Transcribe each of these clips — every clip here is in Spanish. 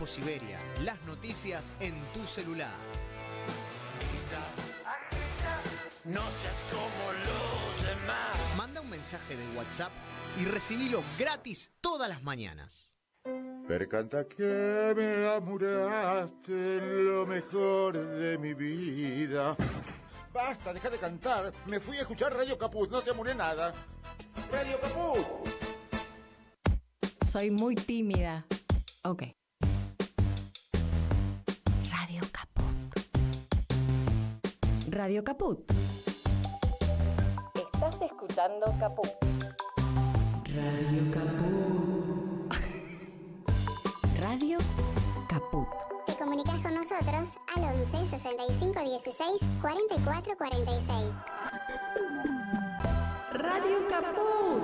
Infosiberia, las noticias en tu celular. No seas como los demás. Manda un mensaje de WhatsApp y recibilo gratis todas las mañanas. Percanta que me amuraste lo mejor de mi vida. Basta, deja de cantar. Me fui a escuchar Radio Caput, no te amuré nada. Radio Caput. Soy muy tímida. Ok. Radio Caput. Radio Caput. Estás escuchando Caput. Radio Caput. Radio Caput. Te comunicas con nosotros al 11 65 16 44 46. Radio Caput.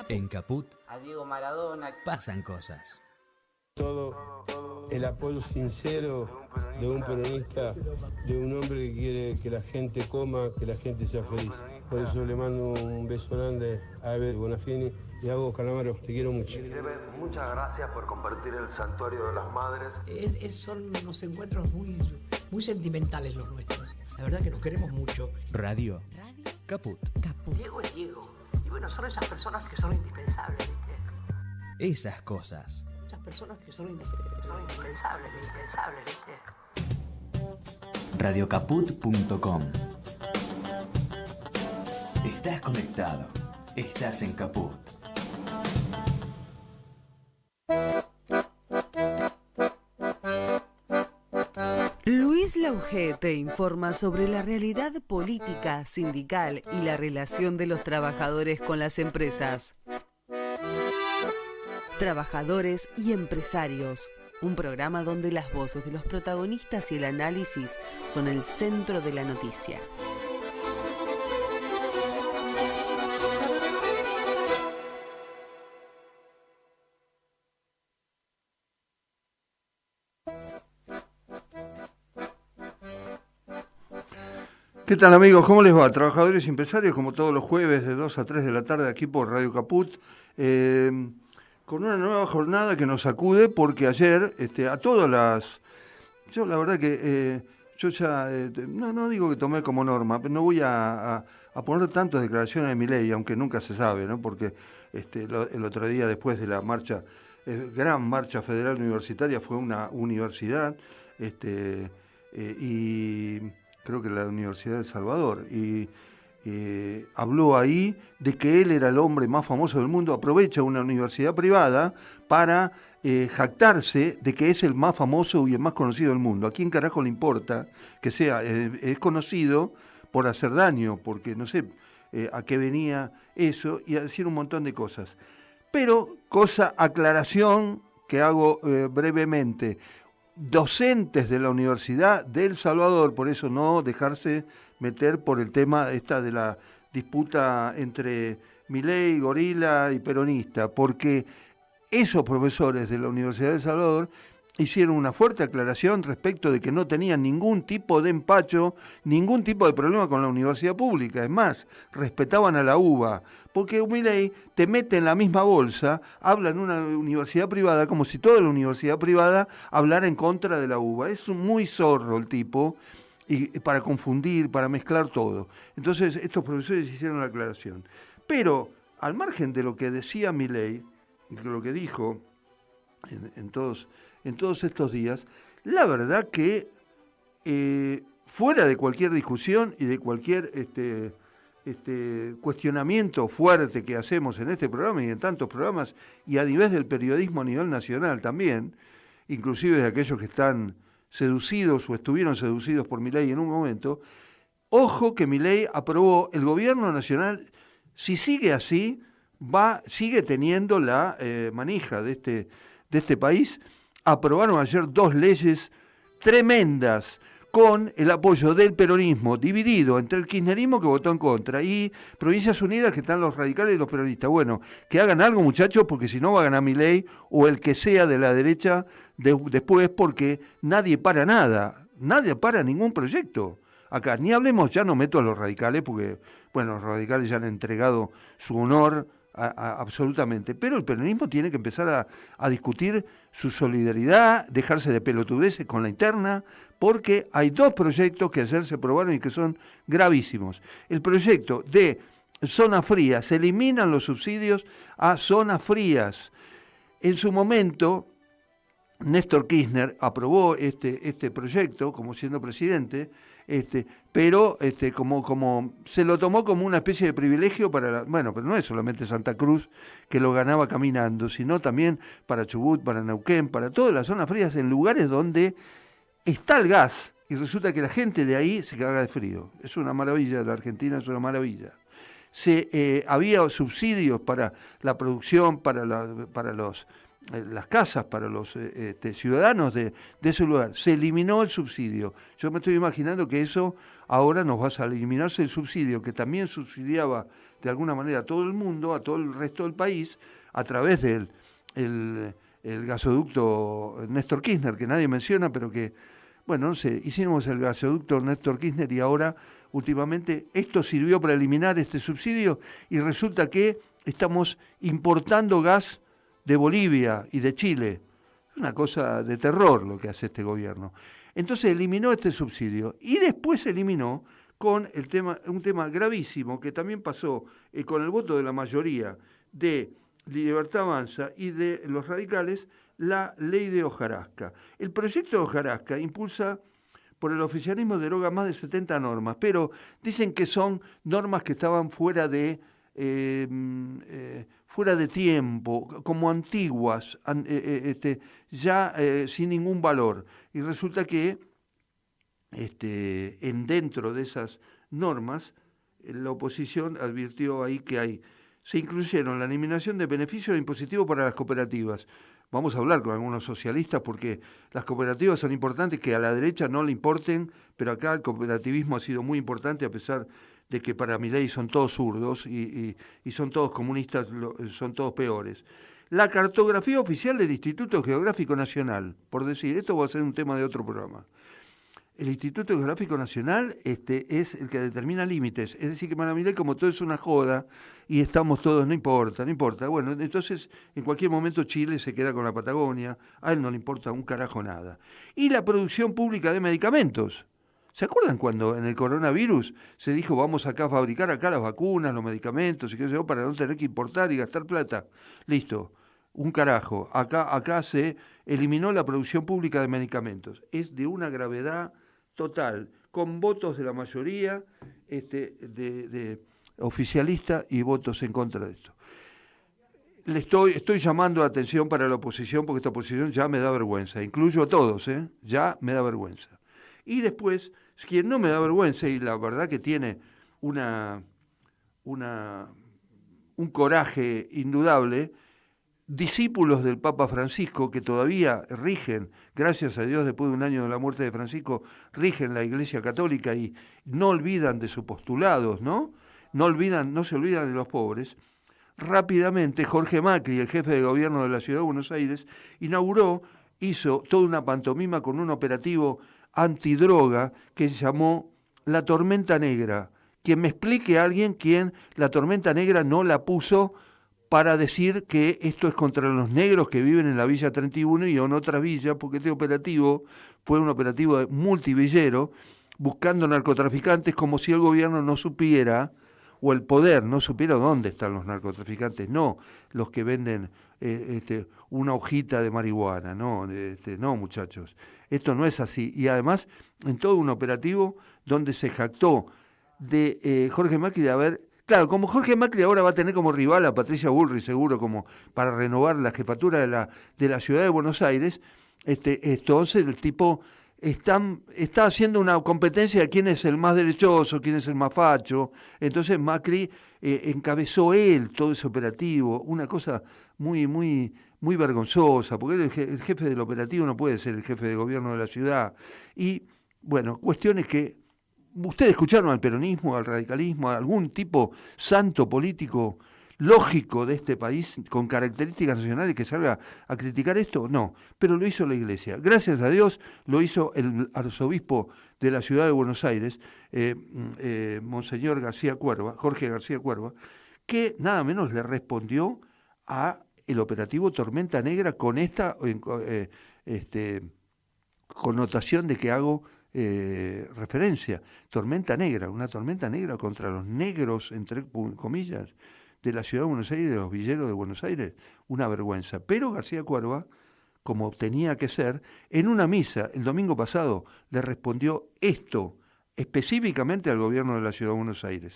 En Caput A Diego Maradona. pasan cosas. Todo el apoyo sincero de un peronista, de un hombre que quiere que la gente coma, que la gente sea feliz. Por eso le mando un beso grande a Eber Bonafini y a vos, Calamaro, te quiero mucho. Muchas gracias por compartir el Santuario de las Madres. Son unos encuentros muy sentimentales los nuestros. La verdad que nos queremos mucho. Radio Caput. Diego es Diego. Y bueno, son esas personas que son indispensables, ¿viste? Esas cosas. Esas personas que son indispensables, ¿viste? Radiocaput.com. Estás conectado. Estás en Caput. Luis Lauge te informa sobre la realidad política, sindical y la relación de los trabajadores con las empresas. Trabajadores y empresarios. Un programa donde las voces de los protagonistas y el análisis son el centro de la noticia. ¿Qué tal, amigos? ¿Cómo les va? Trabajadores y empresarios, como todos los jueves de 2 a 3 de la tarde aquí por Radio Caput, con una nueva jornada que nos sacude porque ayer a todas las... Yo la verdad que yo ya, no digo que tomé como norma, pero no voy a poner tantas declaraciones de Milei, aunque nunca se sabe, ¿no? Porque el otro día después de la marcha, gran marcha federal universitaria, fue una universidad, y creo que la Universidad de El Salvador, y habló ahí de que él era el hombre más famoso del mundo. Aprovecha una universidad privada para jactarse de que es el más famoso y el más conocido del mundo. ¿A quién carajo le importa que sea? Es conocido por hacer daño, porque no sé a qué venía eso, y a decir un montón de cosas. Pero, aclaración que hago brevemente. Docentes de la Universidad de El Salvador, por eso no dejarse meter por el tema de la disputa entre Milei, gorila y peronista, porque esos profesores de la Universidad de El Salvador hicieron una fuerte aclaración respecto de que no tenían ningún tipo de empacho, ningún tipo de problema con la universidad pública. Es más, respetaban a la UBA, porque Milei te mete en la misma bolsa, habla en una universidad privada como si toda la universidad privada hablara en contra de la UBA. Es muy zorro el tipo, y para confundir, para mezclar todo. Entonces, estos profesores hicieron la aclaración. Pero, al margen de lo que decía Milei, lo que dijo en todos estos días, la verdad que fuera de cualquier discusión y de cualquier cuestionamiento fuerte que hacemos en este programa y en tantos programas, y a nivel del periodismo a nivel nacional también, inclusive de aquellos que están seducidos o estuvieron seducidos por Milei en un momento, ojo que Milei aprobó, el gobierno nacional, si sigue así, sigue teniendo la manija de este país. Aprobaron ayer 2 leyes tremendas con el apoyo del peronismo, dividido entre el kirchnerismo, que votó en contra, y Provincias Unidas, que están los radicales y los peronistas. Bueno, que hagan algo, muchachos, porque si no va a ganar Milei o el que sea de la derecha después, porque nadie para nada, nadie para ningún proyecto. Acá, ni hablemos, ya no meto a los radicales, porque, bueno, los radicales ya han entregado su honor absolutamente. Pero el peronismo tiene que empezar a discutir su solidaridad, dejarse de pelotudeces con la interna, porque hay 2 proyectos que ayer se aprobaron y que son gravísimos. El proyecto de zona fría, se eliminan los subsidios a zonas frías. En su momento, Néstor Kirchner aprobó este proyecto como siendo presidente, pero como se lo tomó como una especie de privilegio para pero no es solamente Santa Cruz que lo ganaba caminando, sino también para Chubut, para Neuquén, para todas las zonas frías, en lugares donde está el gas, y resulta que la gente de ahí se caga de frío. Es una maravilla, la Argentina es una maravilla. Había subsidios para la producción, para las casas, para los ciudadanos de ese lugar. Se eliminó el subsidio. Yo me estoy imaginando que eso ahora nos va a eliminarse el subsidio, que también subsidiaba de alguna manera a todo el mundo, a todo el resto del país, a través del el gasoducto Néstor Kirchner, que nadie menciona, pero que, bueno, no sé, hicimos el gasoducto Néstor Kirchner y ahora, últimamente, esto sirvió para eliminar este subsidio y resulta que estamos importando gas de Bolivia y de Chile. Es una cosa de terror lo que hace este gobierno. Entonces eliminó este subsidio y después eliminó con un tema gravísimo que también pasó con el voto de la mayoría de Libertad Avanza y de los radicales, la ley de hojarasca. El proyecto de hojarasca impulsa, por el oficialismo deroga más de 70 normas, pero dicen que son normas que estaban fuera de tiempo, como antiguas, ya sin ningún valor. Y resulta que dentro de esas normas, la oposición advirtió ahí que se incluyeron la eliminación de beneficios impositivos para las cooperativas. Vamos a hablar con algunos socialistas porque las cooperativas son importantes, que a la derecha no le importen, pero acá el cooperativismo ha sido muy importante, a pesar de que para Milei son todos zurdos y son todos comunistas, son todos peores. La cartografía oficial del Instituto Geográfico Nacional, por decir, esto va a ser un tema de otro programa. El Instituto Geográfico Nacional es el que determina límites, es decir, que para Milei, como todo es una joda y estamos todos, no importa. Bueno, entonces en cualquier momento Chile se queda con la Patagonia, a él no le importa un carajo nada. Y la producción pública de medicamentos. ¿Se acuerdan cuando en el coronavirus se dijo vamos acá a fabricar acá las vacunas, los medicamentos y qué sé yo, para no tener que importar y gastar plata? Listo, un carajo. Acá se eliminó la producción pública de medicamentos. Es de una gravedad total, con votos de la mayoría de oficialista y votos en contra de esto. Estoy llamando a atención para la oposición porque esta oposición ya me da vergüenza. Incluyo a todos, ya me da vergüenza. Y después, quien no me da vergüenza, y la verdad que tiene un coraje indudable, discípulos del Papa Francisco que todavía rigen, gracias a Dios, después de un año de la muerte de Francisco, rigen la Iglesia Católica y no olvidan de sus postulados, ¿no? No se olvidan de los pobres. Rápidamente, Jorge Macri, el jefe de gobierno de la Ciudad de Buenos Aires, hizo toda una pantomima con un operativo antidroga que se llamó La Tormenta Negra. Quien me explique a alguien quién la Tormenta Negra no la puso para decir que esto es contra los negros que viven en la Villa 31 y en otras villas, porque este operativo fue un operativo multivillero, buscando narcotraficantes, como si el gobierno no supiera, o el poder no supiera dónde están los narcotraficantes, no los que venden una hojita de marihuana, no muchachos, esto no es así. Y además, en todo un operativo donde se jactó de Jorge Macri de haber... Claro, como Jorge Macri ahora va a tener como rival a Patricia Bullrich, seguro, como para renovar la jefatura de la Ciudad de Buenos Aires, entonces el tipo está haciendo una competencia de quién es el más derechoso, quién es el más facho. Entonces Macri encabezó él todo ese operativo, una cosa muy, muy, muy vergonzosa, porque el jefe del operativo no puede ser el jefe de gobierno de la ciudad. Y, bueno, cuestiones que... ¿Ustedes escucharon al peronismo, al radicalismo, a algún tipo santo político lógico de este país con características nacionales que salga a criticar esto? No, pero lo hizo la Iglesia. Gracias a Dios lo hizo el arzobispo de la Ciudad de Buenos Aires, Monseñor García Cuerva, Jorge García Cuerva, que nada menos le respondió a el operativo Tormenta Negra con esta connotación de que hago referencia. Tormenta Negra, una tormenta negra contra los negros, entre comillas, de la ciudad de Buenos Aires, de los villeros de Buenos Aires, una vergüenza. Pero García Cuerva, como tenía que ser, en una misa el domingo pasado le respondió esto específicamente al gobierno de la ciudad de Buenos Aires.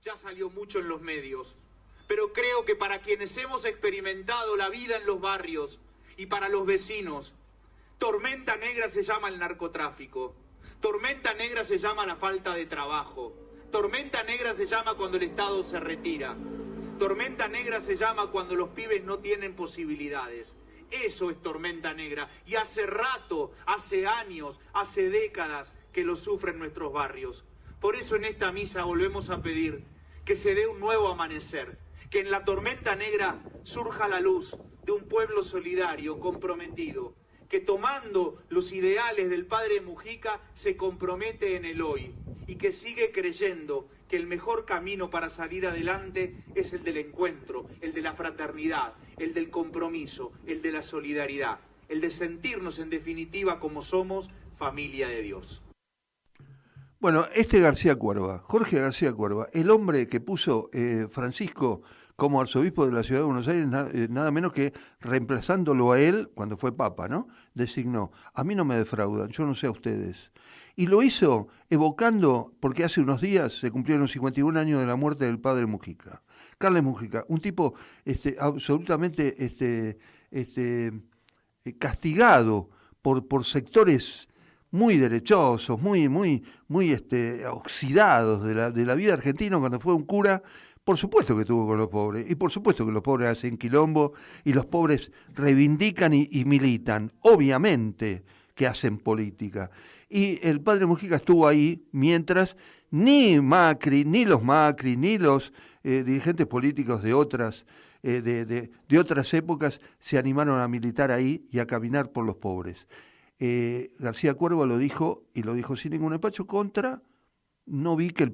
Ya salió mucho en los medios, pero creo que para quienes hemos experimentado la vida en los barrios y para los vecinos, tormenta negra se llama el narcotráfico, tormenta negra se llama la falta de trabajo, tormenta negra se llama cuando el Estado se retira, tormenta negra se llama cuando los pibes no tienen posibilidades. Eso es tormenta negra, y hace rato, hace años, hace décadas que lo sufren nuestros barrios. Por eso en esta misa volvemos a pedir que se dé un nuevo amanecer, que en la tormenta negra surja la luz de un pueblo solidario, comprometido, que tomando los ideales del padre Mujica se compromete en el hoy y que sigue creyendo que el mejor camino para salir adelante es el del encuentro, el de la fraternidad, el del compromiso, el de la solidaridad, el de sentirnos en definitiva como somos familia de Dios. Bueno, García Cuerva, Jorge García Cuerva, el hombre que puso Francisco como arzobispo de la ciudad de Buenos Aires, nada menos que reemplazándolo a él cuando fue papa, ¿no? Designó, a mí no me defraudan, yo no sé a ustedes. Y lo hizo evocando, porque hace unos días se cumplieron 51 años de la muerte del padre Mujica. Carles Mujica, un tipo absolutamente castigado por sectores muy derechosos, muy oxidados de la vida argentina cuando fue un cura. Por supuesto que estuvo con los pobres, y por supuesto que los pobres hacen quilombo, y los pobres reivindican y militan, obviamente que hacen política. Y el padre Mujica estuvo ahí mientras ni Macri, ni los dirigentes políticos de otras épocas se animaron a militar ahí y a caminar por los pobres. García Cuerva lo dijo, y lo dijo sin ningún empacho, no vi que el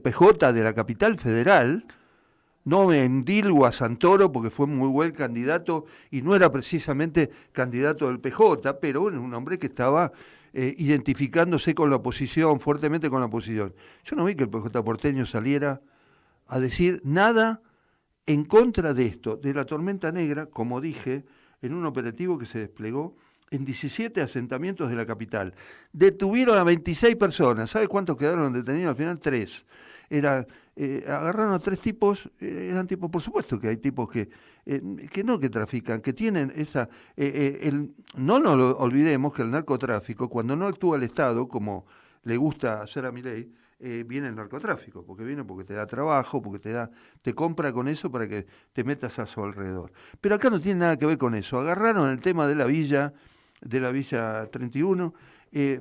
PJ de la capital federal, no me endilgo a Santoro porque fue muy buen candidato y no era precisamente candidato del PJ, pero bueno, un hombre que estaba identificándose con la oposición, fuertemente con la oposición. Yo no vi que el PJ porteño saliera a decir nada en contra de esto, de la tormenta negra, como dije, en un operativo que se desplegó en 17 asentamientos de la capital. Detuvieron a 26 personas. ¿Sabe cuántos quedaron detenidos? Al final 3. Agarraron a 3 tipos, eran tipos, por supuesto que hay tipos que trafican, que tienen esa... no nos lo olvidemos que el narcotráfico, cuando no actúa el Estado, como le gusta hacer a Milei, viene el narcotráfico, porque te da trabajo, porque te compra con eso para que te metas a su alrededor. Pero acá no tiene nada que ver con eso. Agarraron el tema de la Villa 31,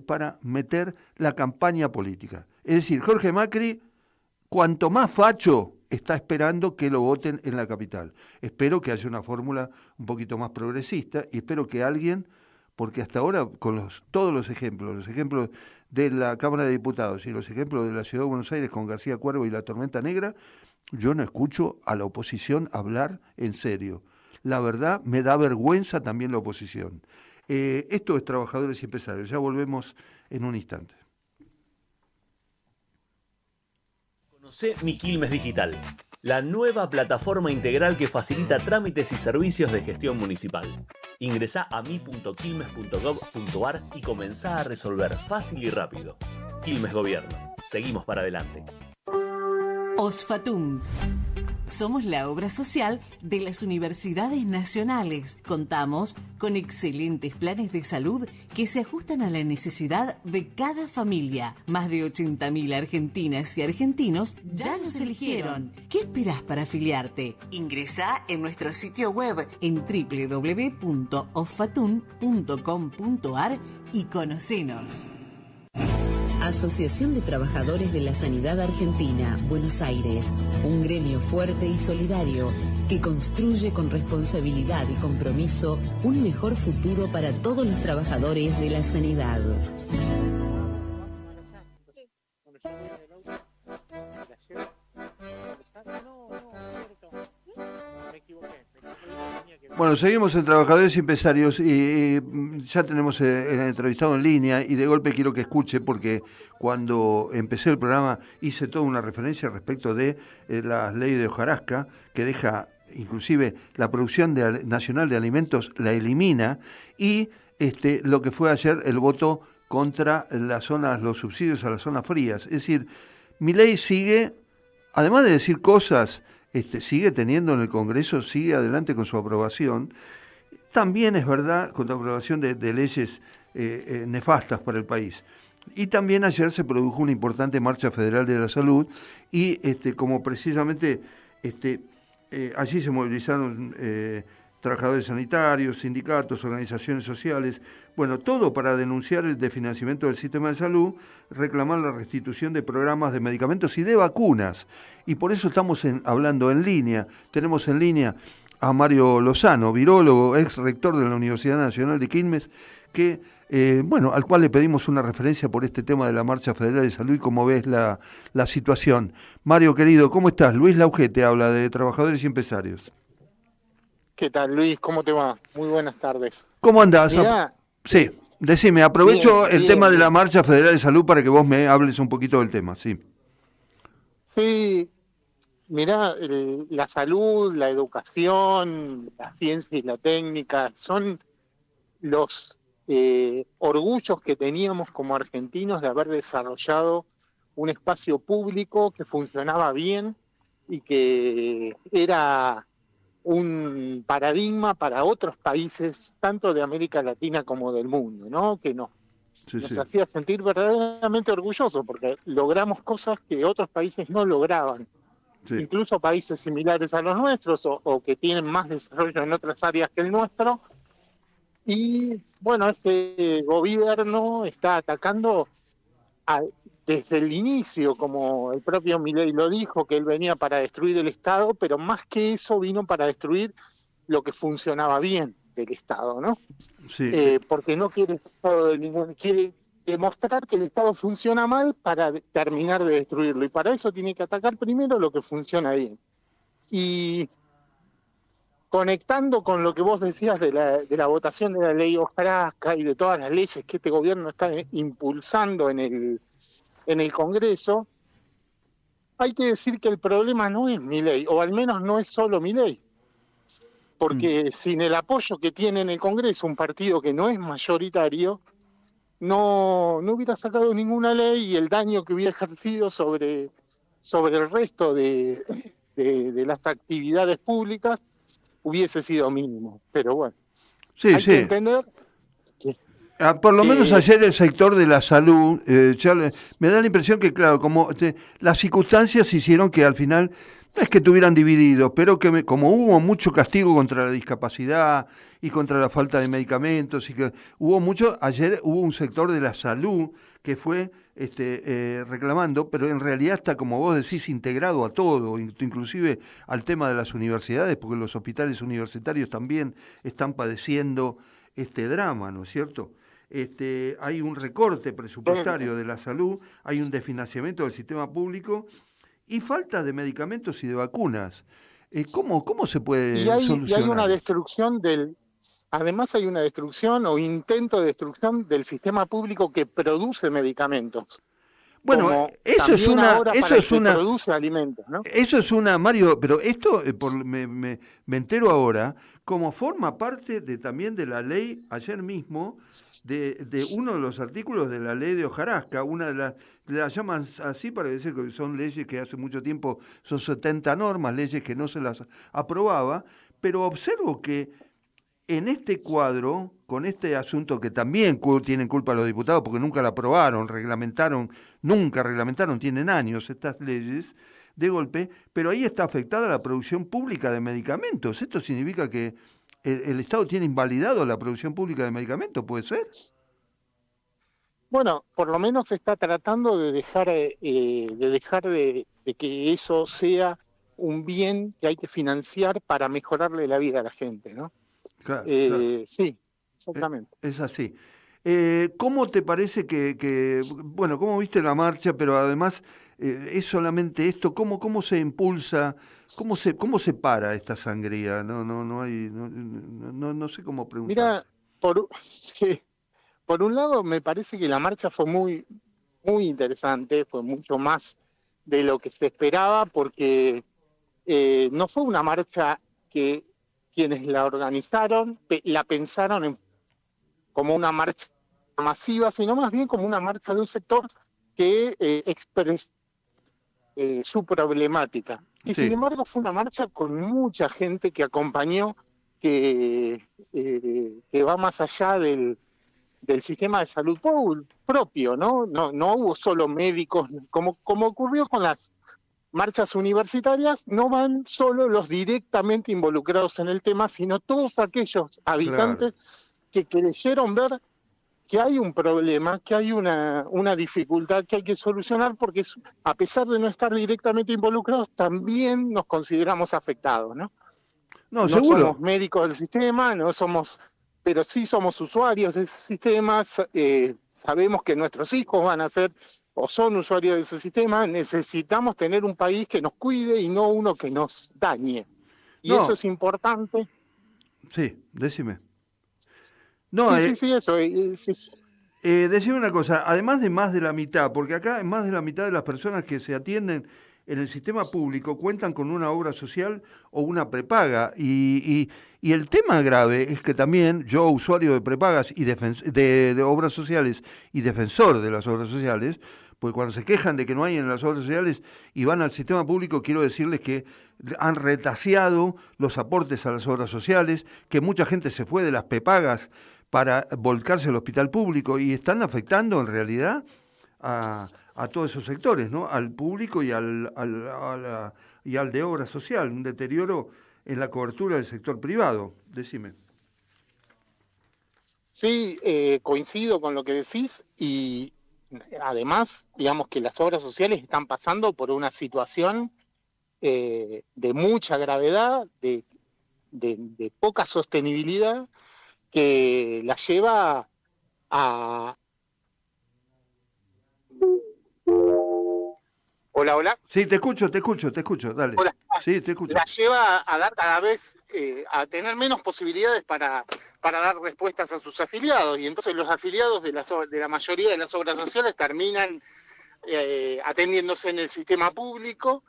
para meter la campaña política. Es decir, Jorge Macri, cuanto más facho, está esperando que lo voten en la capital. Espero que haya una fórmula un poquito más progresista y espero que alguien, porque hasta ahora con todos los ejemplos de la Cámara de Diputados y los ejemplos de la Ciudad de Buenos Aires con García Cuerva y la tormenta negra, yo no escucho a la oposición hablar en serio. La verdad, me da vergüenza también la oposición. Esto es Trabajadores y Empresarios. Ya volvemos en un instante. Conocé Mi Quilmes Digital, la nueva plataforma integral que facilita trámites y servicios de gestión municipal. Ingresá a mi.quilmes.gov.ar y comenzá a resolver fácil y rápido. Quilmes Gobierno. Seguimos para adelante. Osfatum. Somos la obra social de las universidades nacionales. Contamos con excelentes planes de salud que se ajustan a la necesidad de cada familia. Más de 80.000 argentinas y argentinos ya nos eligieron. ¿Qué esperás para afiliarte? Ingresá en nuestro sitio web en www.osfatum.com.ar y conocenos. Asociación de Trabajadores de la Sanidad Argentina, Buenos Aires. Un gremio fuerte y solidario que construye con responsabilidad y compromiso un mejor futuro para todos los trabajadores de la sanidad. Bueno, seguimos en Trabajadores y Empresarios y ya tenemos el entrevistado en línea y de golpe quiero que escuche porque cuando empecé el programa hice toda una referencia respecto de la ley de hojarasca que deja inclusive la producción nacional de alimentos, la elimina y lo que fue ayer el voto contra las zonas, los subsidios a las zonas frías. Es decir, Milei sigue, además de decir cosas, sigue teniendo en el Congreso, sigue adelante con su aprobación. También es verdad con la aprobación de leyes nefastas para el país. Y también ayer se produjo una importante marcha federal de la salud y como precisamente allí se movilizaron trabajadores sanitarios, sindicatos, organizaciones sociales, bueno, todo para denunciar el desfinanciamiento del sistema de salud, reclamar la restitución de programas de medicamentos y de vacunas. Y por eso estamos hablando en línea. Tenemos en línea a Mario Lozano, virólogo, ex rector de la Universidad Nacional de Quilmes, que, al cual le pedimos una referencia por este tema de la Marcha Federal de Salud y cómo ves la situación. Mario, querido, ¿cómo estás? Luis Lauge te habla de Trabajadores y Empresarios. ¿Qué tal, Luis? ¿Cómo te va? Muy buenas tardes. ¿Cómo andás? Mirá, sí, decime, aprovecho bien, el tema de bien. la Marcha Federal de Salud para que vos me hables un poquito del tema, sí. Sí, mirá, la salud, la educación, la ciencia y la técnica son los orgullos que teníamos como argentinos de haber desarrollado un espacio público que funcionaba bien y que era un paradigma para otros países, tanto de América Latina como del mundo, ¿no? Que nos hacía sentir verdaderamente orgullosos, porque logramos cosas que otros países no lograban. Sí. Incluso países similares a los nuestros, o que tienen más desarrollo en otras áreas que el nuestro. Y, bueno, este gobierno está atacando desde el inicio, como el propio Milei lo dijo, que él venía para destruir el Estado, pero más que eso vino para destruir lo que funcionaba bien del Estado, ¿no? Sí. Porque no quiere Estado de ningún, quiere demostrar que el Estado funciona mal para terminar de destruirlo, y para eso tiene que atacar primero lo que funciona bien. Y conectando con lo que vos decías de la votación de la ley hojarasca y de todas las leyes que este gobierno está impulsando en el Congreso, hay que decir que el problema no es Milei, o al menos no es solo Milei, porque sin el apoyo que tiene en el Congreso un partido que no es mayoritario, no hubiera sacado ninguna ley y el daño que hubiera ejercido sobre el resto de las actividades públicas hubiese sido mínimo. Pero bueno, hay que entender que por lo menos ayer el sector de la salud, me da la impresión que, claro, como las circunstancias hicieron que al final, no es que estuvieran divididos, pero que como hubo mucho castigo contra la discapacidad y contra la falta de medicamentos, y que ayer hubo un sector de la salud que fue reclamando, pero en realidad está, como vos decís, integrado a todo, inclusive al tema de las universidades, porque los hospitales universitarios también están padeciendo este drama, ¿no es cierto? Hay un recorte presupuestario de la salud, hay un desfinanciamiento del sistema público y falta de medicamentos y de vacunas. ¿Cómo se puede solucionar? Y hay una destrucción además hay una destrucción o intento de destrucción del sistema público que produce medicamentos. Bueno, eso es una produce alimentos, ¿no? Eso es una, Mario, pero esto me entero ahora, como forma parte también de la ley, ayer mismo, de uno de los artículos de la ley de hojarasca, una de las llaman así para decir que son leyes que hace mucho tiempo, son 70 normas, leyes que no se las aprobaba, pero observo que en este cuadro, con este asunto que también tienen culpa los diputados porque nunca la aprobaron, nunca reglamentaron, tienen años estas leyes de golpe, pero ahí está afectada la producción pública de medicamentos. ¿Esto significa que el Estado tiene invalidado la producción pública de medicamentos? ¿Puede ser? Bueno, por lo menos se está tratando de dejar de que eso sea un bien que hay que financiar para mejorarle la vida a la gente, ¿no? Claro. Sí, exactamente. Es así. ¿Cómo te parece cómo viste la marcha, pero además ¿Es solamente esto? ¿Cómo se impulsa? ¿Cómo se para esta sangría? No sé cómo preguntar. Mira, por un lado me parece que la marcha fue muy, muy interesante, fue mucho más de lo que se esperaba, porque no fue una marcha que quienes la organizaron la pensaron como una marcha masiva, sino más bien como una marcha de un sector que expresó su problemática. Y sin embargo fue una marcha con mucha gente que acompañó, que va más allá del sistema de salud propio, ¿no? No hubo solo médicos, como ocurrió con las marchas universitarias, no van solo los directamente involucrados en el tema, sino todos aquellos habitantes que creyeron ver que hay un problema, que hay una dificultad que hay que solucionar, porque a pesar de no estar directamente involucrados, también nos consideramos afectados, ¿no? No, seguro. Somos médicos del sistema, pero sí somos usuarios de ese sistema, sabemos que nuestros hijos van a ser o son usuarios de ese sistema, necesitamos tener un país que nos cuide y no uno que nos dañe. Y eso es importante. Sí, decime. No, sí, eso. Decime una cosa, además de más de la mitad, porque acá más de la mitad de las personas que se atienden en el sistema público cuentan con una obra social o una prepaga, y el tema grave es que también yo, usuario de prepagas y de obras sociales y defensor de las obras sociales, pues cuando se quejan de que no hay en las obras sociales y van al sistema público, quiero decirles que han retaseado los aportes a las obras sociales, que mucha gente se fue de las prepagas para volcarse al hospital público y están afectando en realidad a todos esos sectores, ¿no? Al público y al de obra social, un deterioro en la cobertura del sector privado. Decime. Sí, coincido con lo que decís, y además, digamos que las obras sociales están pasando por una situación de mucha gravedad, de poca sostenibilidad, que la lleva a... Hola. Sí, te escucho, dale. Hola. Sí, te escucho. La lleva a dar cada vez, a tener menos posibilidades para dar respuestas a sus afiliados, y entonces los afiliados de la mayoría de las obras sociales terminan atendiéndose en el sistema público,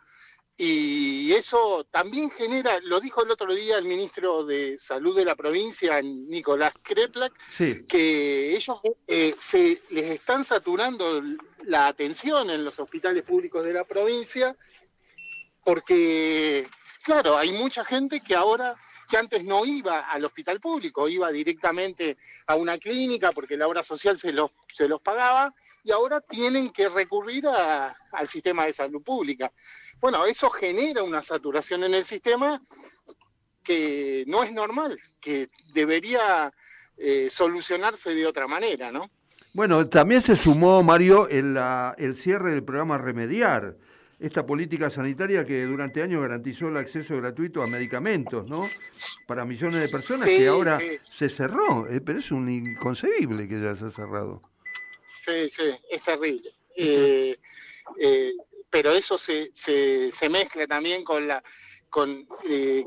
y eso también genera, lo dijo el otro día el ministro de Salud de la provincia, Nicolás Kreplak, que ellos les están saturando la atención en los hospitales públicos de la provincia, porque, claro, hay mucha gente que antes no iba al hospital público, iba directamente a una clínica porque la obra social se los pagaba, y ahora tienen que recurrir al sistema de salud pública. Bueno, eso genera una saturación en el sistema que no es normal, que debería solucionarse de otra manera, ¿no? Bueno, también se sumó, Mario, el cierre del programa Remediar, esta política sanitaria que durante años garantizó el acceso gratuito a medicamentos, ¿no? Para millones de personas, que ahora se cerró, pero es un inconcebible que ya se ha cerrado. Sí, es terrible. Pero eso se mezcla también con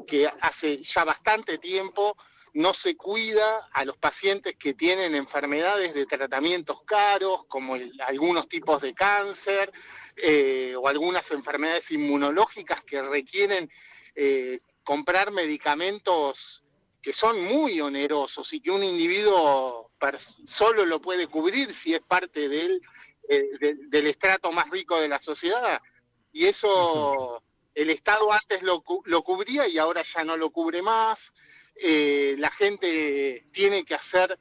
que hace ya bastante tiempo no se cuida a los pacientes que tienen enfermedades de tratamientos caros, como algunos tipos de cáncer, o algunas enfermedades inmunológicas que requieren comprar medicamentos que son muy onerosos y que un individuo solo lo puede cubrir si es parte del estrato más rico de la sociedad. Y eso el Estado antes lo cubría y ahora ya no lo cubre más. La gente tiene que hacer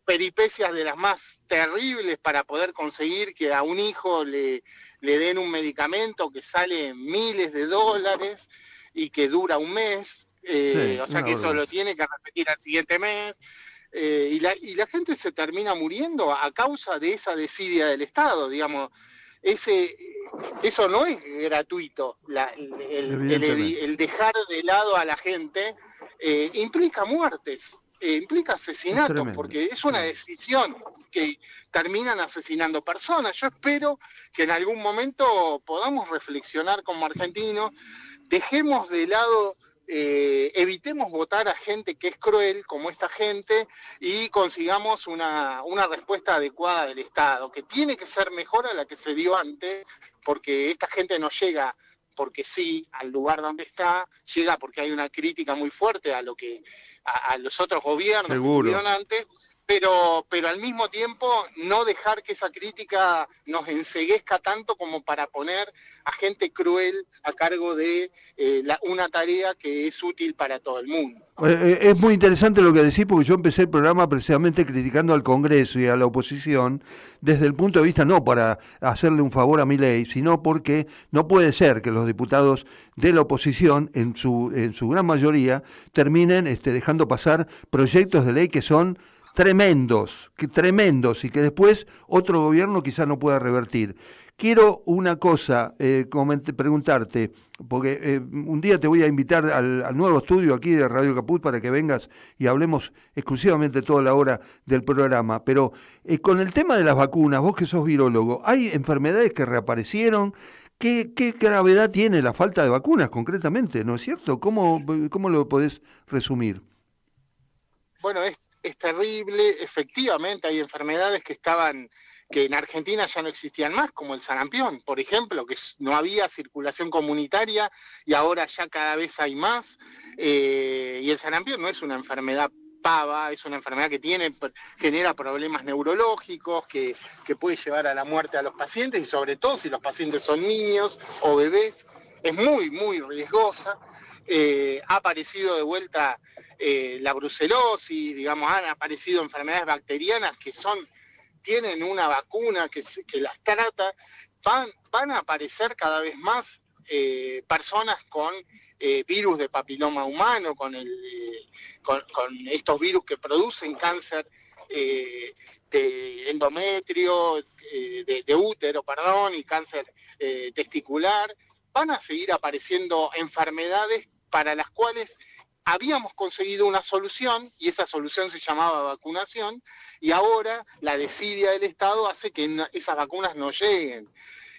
peripecias de las más terribles para poder conseguir que a un hijo le den un medicamento que sale miles de dólares y que dura un mes, o sea que eso lo tiene que repetir al siguiente mes, y la gente se termina muriendo a causa de esa desidia del Estado, digamos. Eso no es gratuito, el dejar de lado a la gente implica muertes. implica asesinatos, porque es una decisión que terminan asesinando personas. Yo espero que en algún momento podamos reflexionar como argentinos, dejemos de lado, evitemos votar a gente que es cruel como esta gente y consigamos una respuesta adecuada del Estado, que tiene que ser mejor a la que se dio antes, porque esta gente no llega porque sí al lugar donde está, llega porque hay una crítica muy fuerte a los otros gobiernos que tuvieron antes, pero al mismo tiempo no dejar que esa crítica nos enceguezca tanto como para poner a gente cruel a cargo de una tarea que es útil para todo el mundo. Es muy interesante lo que decís, porque yo empecé el programa precisamente criticando al Congreso y a la oposición desde el punto de vista no para hacerle un favor a Milei, sino porque no puede ser que los diputados de la oposición, en su gran mayoría, terminen dejando pasar proyectos de ley que son tremendos y que después otro gobierno quizás no pueda revertir. Quiero una cosa, preguntarte, porque un día te voy a invitar al nuevo estudio aquí de Radio Caput para que vengas y hablemos exclusivamente toda la hora del programa, pero con el tema de las vacunas, vos que sos virólogo, ¿hay enfermedades que reaparecieron? ¿Qué gravedad tiene la falta de vacunas concretamente, no es cierto? ¿Cómo lo podés resumir? Bueno, es terrible, efectivamente hay enfermedades que en Argentina ya no existían más, como el sarampión, por ejemplo, que no había circulación comunitaria y ahora ya cada vez hay más, y el sarampión no es una enfermedad pava, es una enfermedad que genera problemas neurológicos, que puede llevar a la muerte a los pacientes, y sobre todo si los pacientes son niños o bebés, es muy, muy riesgosa. Ha aparecido de vuelta la brucelosis, digamos, han aparecido enfermedades bacterianas que tienen una vacuna que las trata, van a aparecer cada vez más personas con virus de papiloma humano, con estos virus que producen cáncer de endometrio, de útero, y cáncer testicular. Van a seguir apareciendo enfermedades para las cuales habíamos conseguido una solución, y esa solución se llamaba vacunación, y ahora la desidia del Estado hace que esas vacunas no lleguen.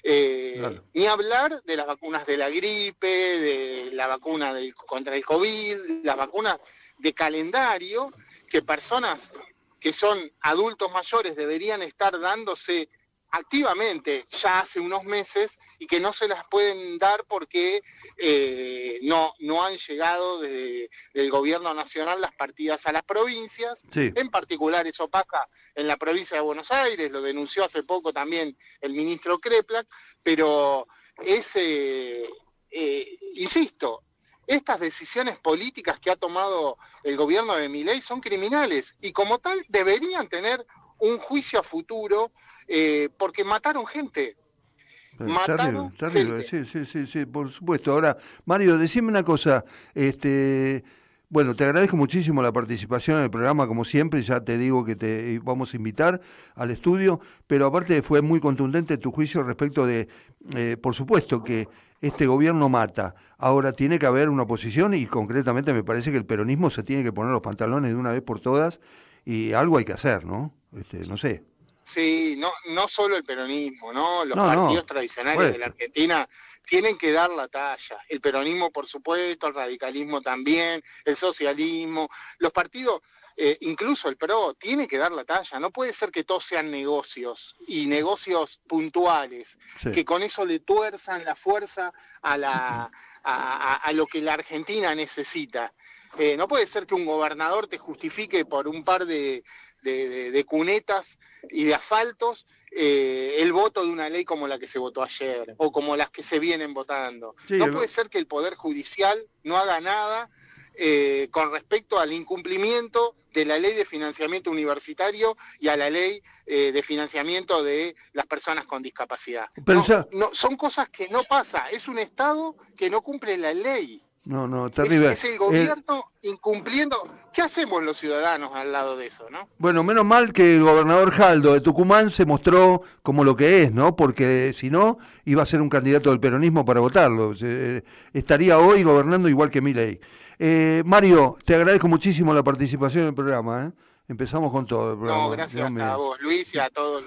Claro. Ni hablar de las vacunas de la gripe, de la vacuna contra el COVID, las vacunas de calendario, que personas que son adultos mayores deberían estar dándose activamente ya hace unos meses y que no se las pueden dar porque no han llegado desde el gobierno nacional las partidas a las provincias. Sí. En particular eso pasa en la provincia de Buenos Aires, lo denunció hace poco también el ministro Kreplak, pero insisto, estas decisiones políticas que ha tomado el gobierno de Milei son criminales y como tal deberían tener un juicio a futuro porque mataron gente. Terrible. Sí, por supuesto. Ahora, Mario, decime una cosa, bueno, te agradezco muchísimo la participación en el programa, como siempre, ya te digo que te vamos a invitar al estudio, pero aparte fue muy contundente tu juicio respecto de, por supuesto que este gobierno mata, ahora tiene que haber una oposición y concretamente me parece que el peronismo se tiene que poner los pantalones de una vez por todas y algo hay que hacer, ¿no? No sé. Sí, no solo el peronismo, ¿no? Los partidos tradicionales de la Argentina tienen que dar la talla. El peronismo, por supuesto, el radicalismo también, el socialismo, los partidos, incluso el PRO, tiene que dar la talla. No puede ser que todos sean negocios y negocios puntuales, que con eso le tuerzan la fuerza a lo que la Argentina necesita. No puede ser que un gobernador te justifique por un par de cunetas y de asfaltos el voto de una ley como la que se votó ayer o como las que se vienen votando. Sí, no puede ser que el Poder Judicial no haga nada con respecto al incumplimiento de la ley de financiamiento universitario y a la ley de financiamiento de las personas con discapacidad. Son cosas que no pasa, es un Estado que no cumple la ley. No, terrible. Es el gobierno incumpliendo. ¿Qué hacemos los ciudadanos al lado de eso, no? Bueno, menos mal que el gobernador Jaldo de Tucumán se mostró como lo que es, ¿no? Porque si no, iba a ser un candidato del peronismo para votarlo. Estaría hoy gobernando igual que Milei. Mario, te agradezco muchísimo la participación en el programa, ¿eh? Empezamos con todo el programa. No, gracias a vos, Luis, y a todos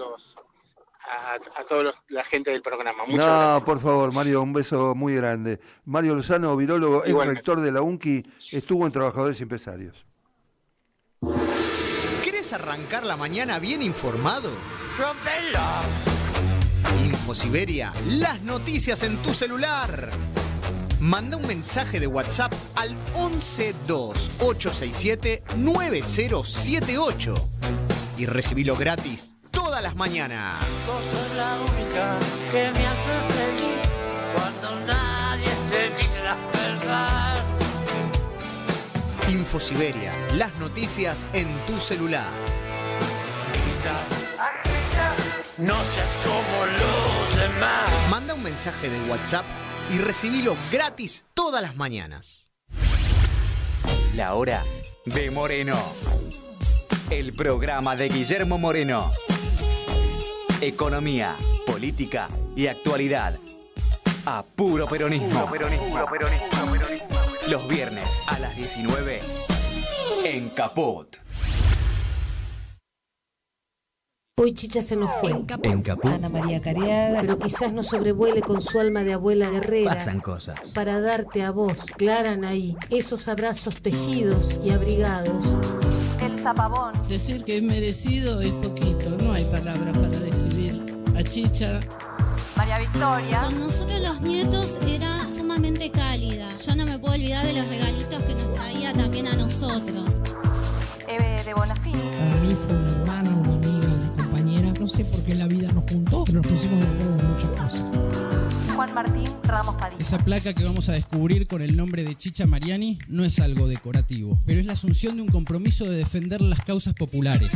la gente del programa. Muchas gracias. Por favor, Mario, un beso muy grande. Mario Lozano, virólogo, ex rector de la UNCI, estuvo en Trabajadores y Empresarios. ¿Querés arrancar la mañana bien informado? ¡Rompela! InfoSiberia, las noticias en tu celular. Manda un mensaje de WhatsApp al 1128679078 y recibilo gratis todas las mañanas. Vos sos la única que me hace feliz cuando nadie te dice la verdad. InfoSiberia, las noticias en tu celular. No seas como los demás. Manda un mensaje de WhatsApp y recibilo gratis todas las mañanas. La hora de Moreno. El programa de Guillermo Moreno. Economía, política y actualidad. A puro peronismo. Los viernes a las 19 en Caput. Hoy Chicha se nos fue. En Caput. Ana María Cariaga, pero quizás no sobrevuele con su alma de abuela guerrera. Pasan cosas. Para darte a vos, Clara Anaí, esos abrazos tejidos y abrigados. El zapabón. Decir que es merecido es poquito, no hay palabras para describir a Chicha. María Victoria. Con nosotros los nietos era sumamente cálida. Yo no me puedo olvidar de los regalitos que nos traía también a nosotros. Eve de Bonafini. Para mí fue una hermana, una amiga, una compañera. No sé por qué la vida nos juntó, pero nos pusimos de acuerdo en muchas cosas. Juan Martín Ramos Padilla. Esa placa que vamos a descubrir con el nombre de Chicha Mariani no es algo decorativo, pero es la asunción de un compromiso de defender las causas populares.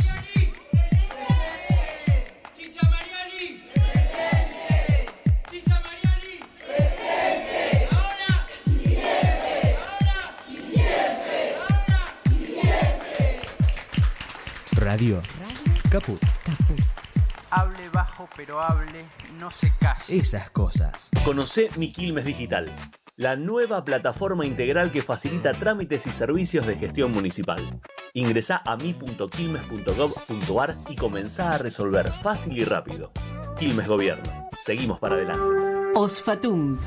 Radio Caput. Hable bajo, pero hable, no se case. Esas cosas. Conocé Mi Quilmes Digital, la nueva plataforma integral que facilita trámites y servicios de gestión municipal. Ingresá a mi.quilmes.gov.ar y comenzá a resolver fácil y rápido. Quilmes Gobierno. Seguimos para adelante. Osfatum.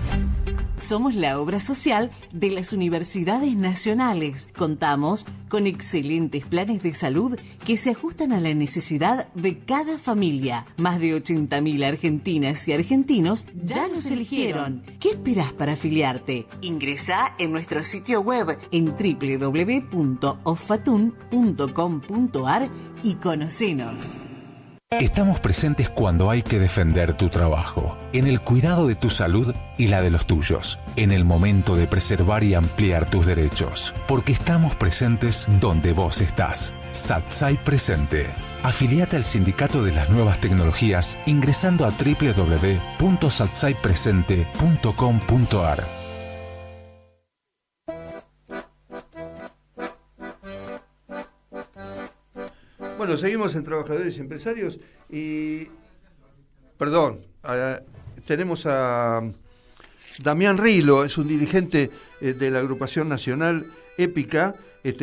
Somos la obra social de las universidades nacionales. Contamos con excelentes planes de salud que se ajustan a la necesidad de cada familia. Más de 80.000 argentinas y argentinos ya nos eligieron. ¿Qué esperás para afiliarte? Ingresá en nuestro sitio web en www.osfatum.com.ar y conocenos. Estamos presentes cuando hay que defender tu trabajo, en el cuidado de tu salud y la de los tuyos, en el momento de preservar y ampliar tus derechos, porque estamos presentes donde vos estás. Satsai Presente. Afiliate al Sindicato de las Nuevas Tecnologías ingresando a www.satsaipresente.com.ar. Bueno, seguimos en Trabajadores y Empresarios y... Perdón, tenemos a Damián Rilo, es un dirigente de la agrupación nacional Épica,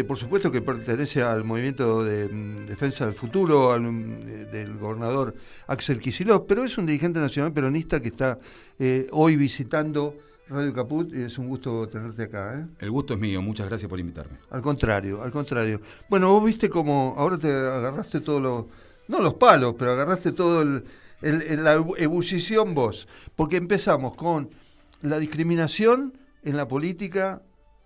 por supuesto que pertenece al movimiento de defensa del futuro, del gobernador Axel Kicillof, pero es un dirigente nacional peronista que está hoy visitando Radio Caput, y es un gusto tenerte acá, ¿eh? El gusto es mío, muchas gracias por invitarme. Al contrario. Bueno, vos viste como ahora te agarraste no los palos, pero agarraste todo la ebullición vos, porque empezamos con la discriminación en la política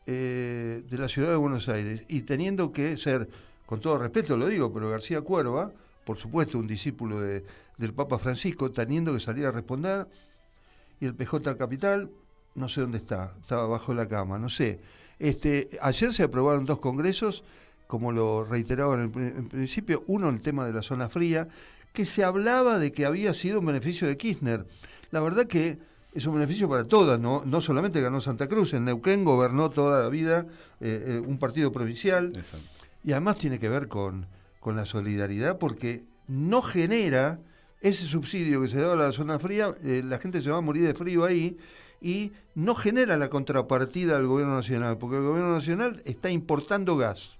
de la ciudad de Buenos Aires, y teniendo que ser, con todo respeto lo digo, pero García Cuerva, por supuesto un discípulo del Papa Francisco, teniendo que salir a responder, y el PJ Capital... No sé dónde estaba bajo la cama, no sé. Ayer se aprobaron 2 congresos, como lo reiteraba en principio. Uno, el tema de la zona fría, que se hablaba de que había sido un beneficio de Kirchner. La verdad que es un beneficio para todas, no solamente ganó Santa Cruz, en Neuquén gobernó toda la vida un partido provincial. Exacto. Y además tiene que ver con la solidaridad, porque no genera ese subsidio que se da a la zona fría, la gente se va a morir de frío ahí, y no genera la contrapartida del gobierno nacional, porque el gobierno nacional está importando gas.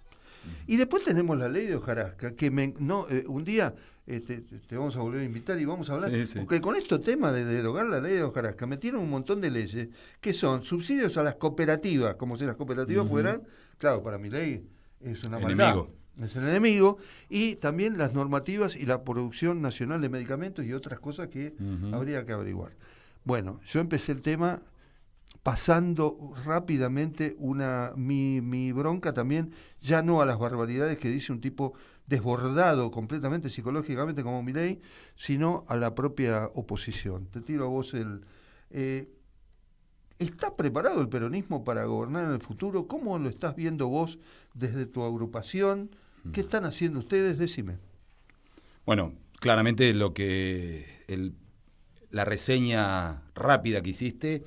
Y después tenemos la ley de hojarasca, que un día te vamos a volver a invitar y vamos a hablar, porque con este tema de derogar la ley de hojarasca metieron un montón de leyes que son subsidios a las cooperativas, como si las cooperativas fueran, claro, para mi ley es una maldad. Es el enemigo, y también las normativas y la producción nacional de medicamentos y otras cosas que habría que averiguar. Bueno, yo empecé el tema pasando rápidamente mi bronca también, ya no a las barbaridades que dice un tipo desbordado completamente psicológicamente como Milei, sino a la propia oposición. Te tiro a vos ¿está preparado el peronismo para gobernar en el futuro? ¿Cómo lo estás viendo vos desde tu agrupación? ¿Qué están haciendo ustedes? Decime. Bueno, claramente la reseña rápida que hiciste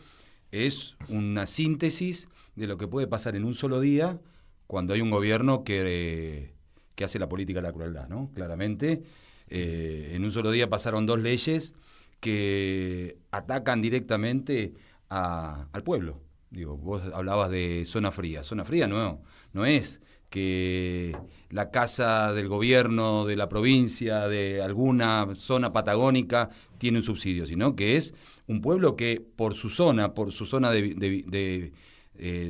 es una síntesis de lo que puede pasar en un solo día cuando hay un gobierno que hace la política de la crueldad, ¿no? Claramente, en un solo día pasaron 2 leyes que atacan directamente al pueblo. Digo, vos hablabas de zona fría. Zona fría no es que la casa del gobierno de la provincia, de alguna zona patagónica, tiene un subsidio, sino que es un pueblo que por su zona de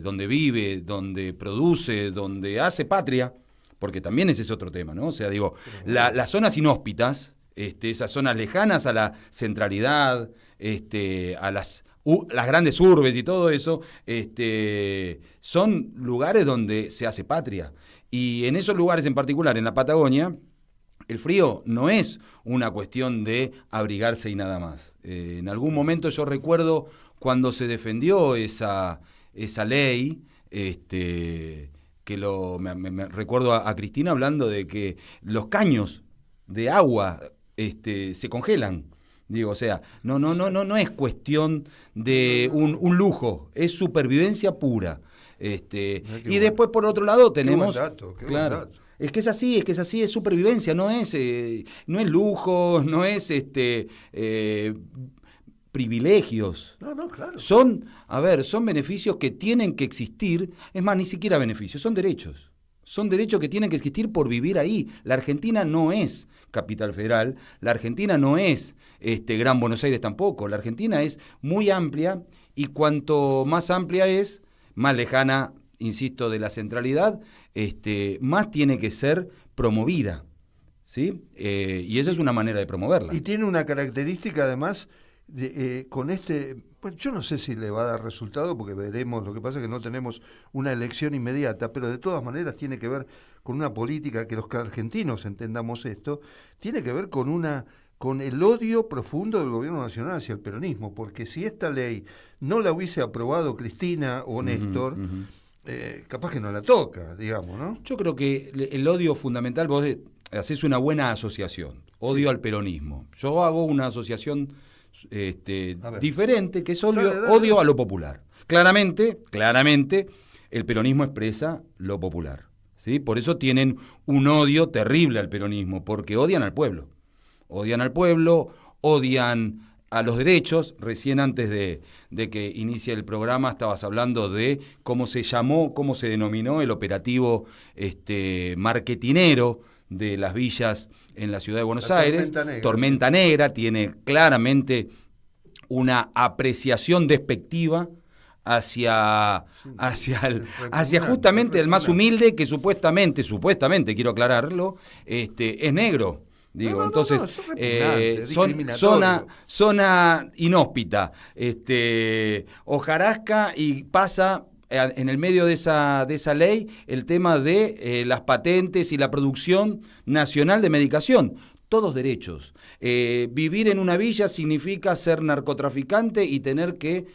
donde vive, donde produce, donde hace patria, porque también ese es otro tema, ¿no? O sea, digo, las zonas inhóspitas, esas zonas lejanas a la centralidad, a las grandes urbes y todo eso, son lugares donde se hace patria. Y en esos lugares en particular, en la Patagonia, el frío no es una cuestión de abrigarse y nada más. En algún momento yo recuerdo cuando se defendió esa ley, me recuerdo a Cristina hablando de que los caños de agua se congelan. Digo, o sea, no es cuestión de un lujo, es supervivencia pura. Y después por otro lado tenemos, qué buen dato. Es que es así, es supervivencia, no es lujo, no es privilegios. No, claro. Son beneficios que tienen que existir, es más, ni siquiera beneficios, son derechos. Son derechos que tienen que existir por vivir ahí. La Argentina no es Capital Federal, la Argentina no es Gran Buenos Aires tampoco. La Argentina es muy amplia, y cuanto más amplia es, más lejana, insisto, de la centralidad, más tiene que ser promovida, ¿sí? Y esa es una manera de promoverla. Y tiene una característica además, con pues yo no sé si le va a dar resultado, porque veremos. Lo que pasa es que no tenemos una elección inmediata, pero de todas maneras tiene que ver con una política, que los argentinos entendamos esto, tiene que ver con el odio profundo del gobierno nacional hacia el peronismo, porque si esta ley no la hubiese aprobado Cristina o Néstor, capaz que no la toca, digamos, ¿no? Yo creo que el odio fundamental, vos hacés una buena asociación, odio al peronismo. Yo hago una asociación diferente, que es odio a lo popular. Claramente, el peronismo expresa lo popular, ¿sí? Por eso tienen un odio terrible al peronismo, porque odian al pueblo. Odian al pueblo, odian a los derechos. Recién antes de que inicie el programa estabas hablando de cómo se denominó el operativo marketinero de las villas en la ciudad de Buenos Aires. Tormenta Negra tiene claramente una apreciación despectiva hacia justamente el más humilde, que supuestamente, quiero aclararlo, es negro. Digo, entonces, zona inhóspita, hojarasca, y pasa en el medio de esa ley el tema de las patentes y la producción nacional de medicación. Todos derechos. Vivir en una villa significa ser narcotraficante y tener que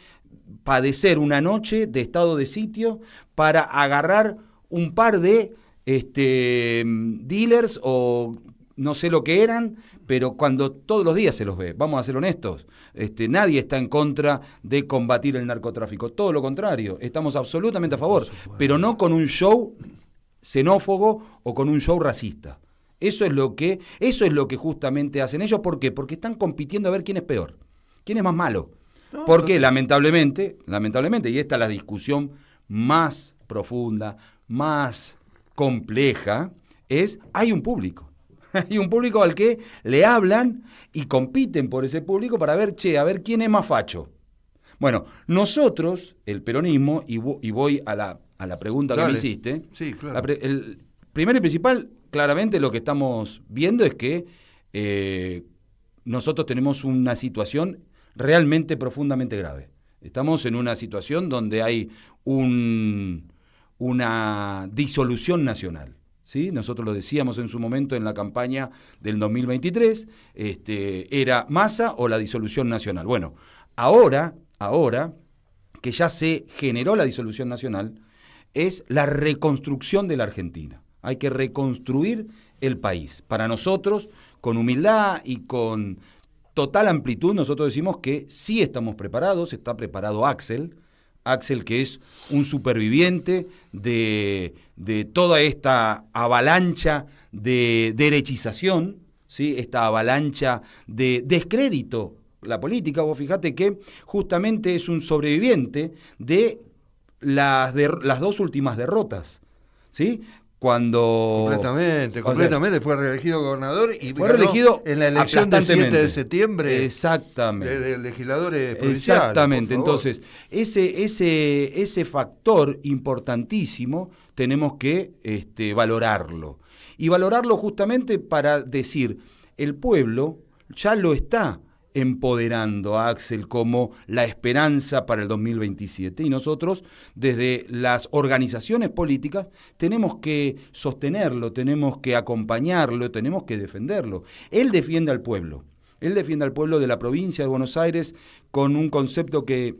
padecer una noche de estado de sitio para agarrar un par de dealers o no sé lo que eran, pero cuando todos los días se los ve, vamos a ser honestos, nadie está en contra de combatir el narcotráfico, todo lo contrario, estamos absolutamente a favor, pero no con un show xenófobo o con un show racista. Eso es lo que justamente hacen ellos. ¿Por qué? Porque están compitiendo a ver quién es peor, quién es más malo. Porque lamentablemente, y esta es la discusión más profunda, más compleja, hay un público. Hay un público al que le hablan y compiten por ese público para ver, a ver quién es más facho. Bueno, nosotros, el peronismo, y voy a la pregunta que me hiciste, sí, claro. El primero y principal, claramente lo que estamos viendo es que nosotros tenemos una situación realmente profundamente grave. Estamos en una situación donde hay una disolución nacional. ¿Sí? Nosotros lo decíamos en su momento en la campaña del 2023, era Massa o la disolución nacional. Bueno, ahora que ya se generó la disolución nacional, es la reconstrucción de la Argentina. Hay que reconstruir el país. Para nosotros, con humildad y con total amplitud, nosotros decimos que sí estamos preparados, está preparado Axel, que es un superviviente de toda esta avalancha de derechización, ¿sí? Esta avalancha de descrédito la política. Vos fijate que justamente es un sobreviviente de las dos últimas derrotas, ¿sí? Completamente, fue reelegido gobernador y fue reelegido en la elección del 7 de septiembre. Exactamente. De legisladores provinciales. Exactamente. Entonces, ese factor importantísimo tenemos que valorarlo. Y valorarlo justamente para decir, el pueblo ya lo está empoderando a Axel como la esperanza para el 2027. Y nosotros, desde las organizaciones políticas, tenemos que sostenerlo, tenemos que acompañarlo, tenemos que defenderlo. Él defiende al pueblo de la provincia de Buenos Aires con un concepto que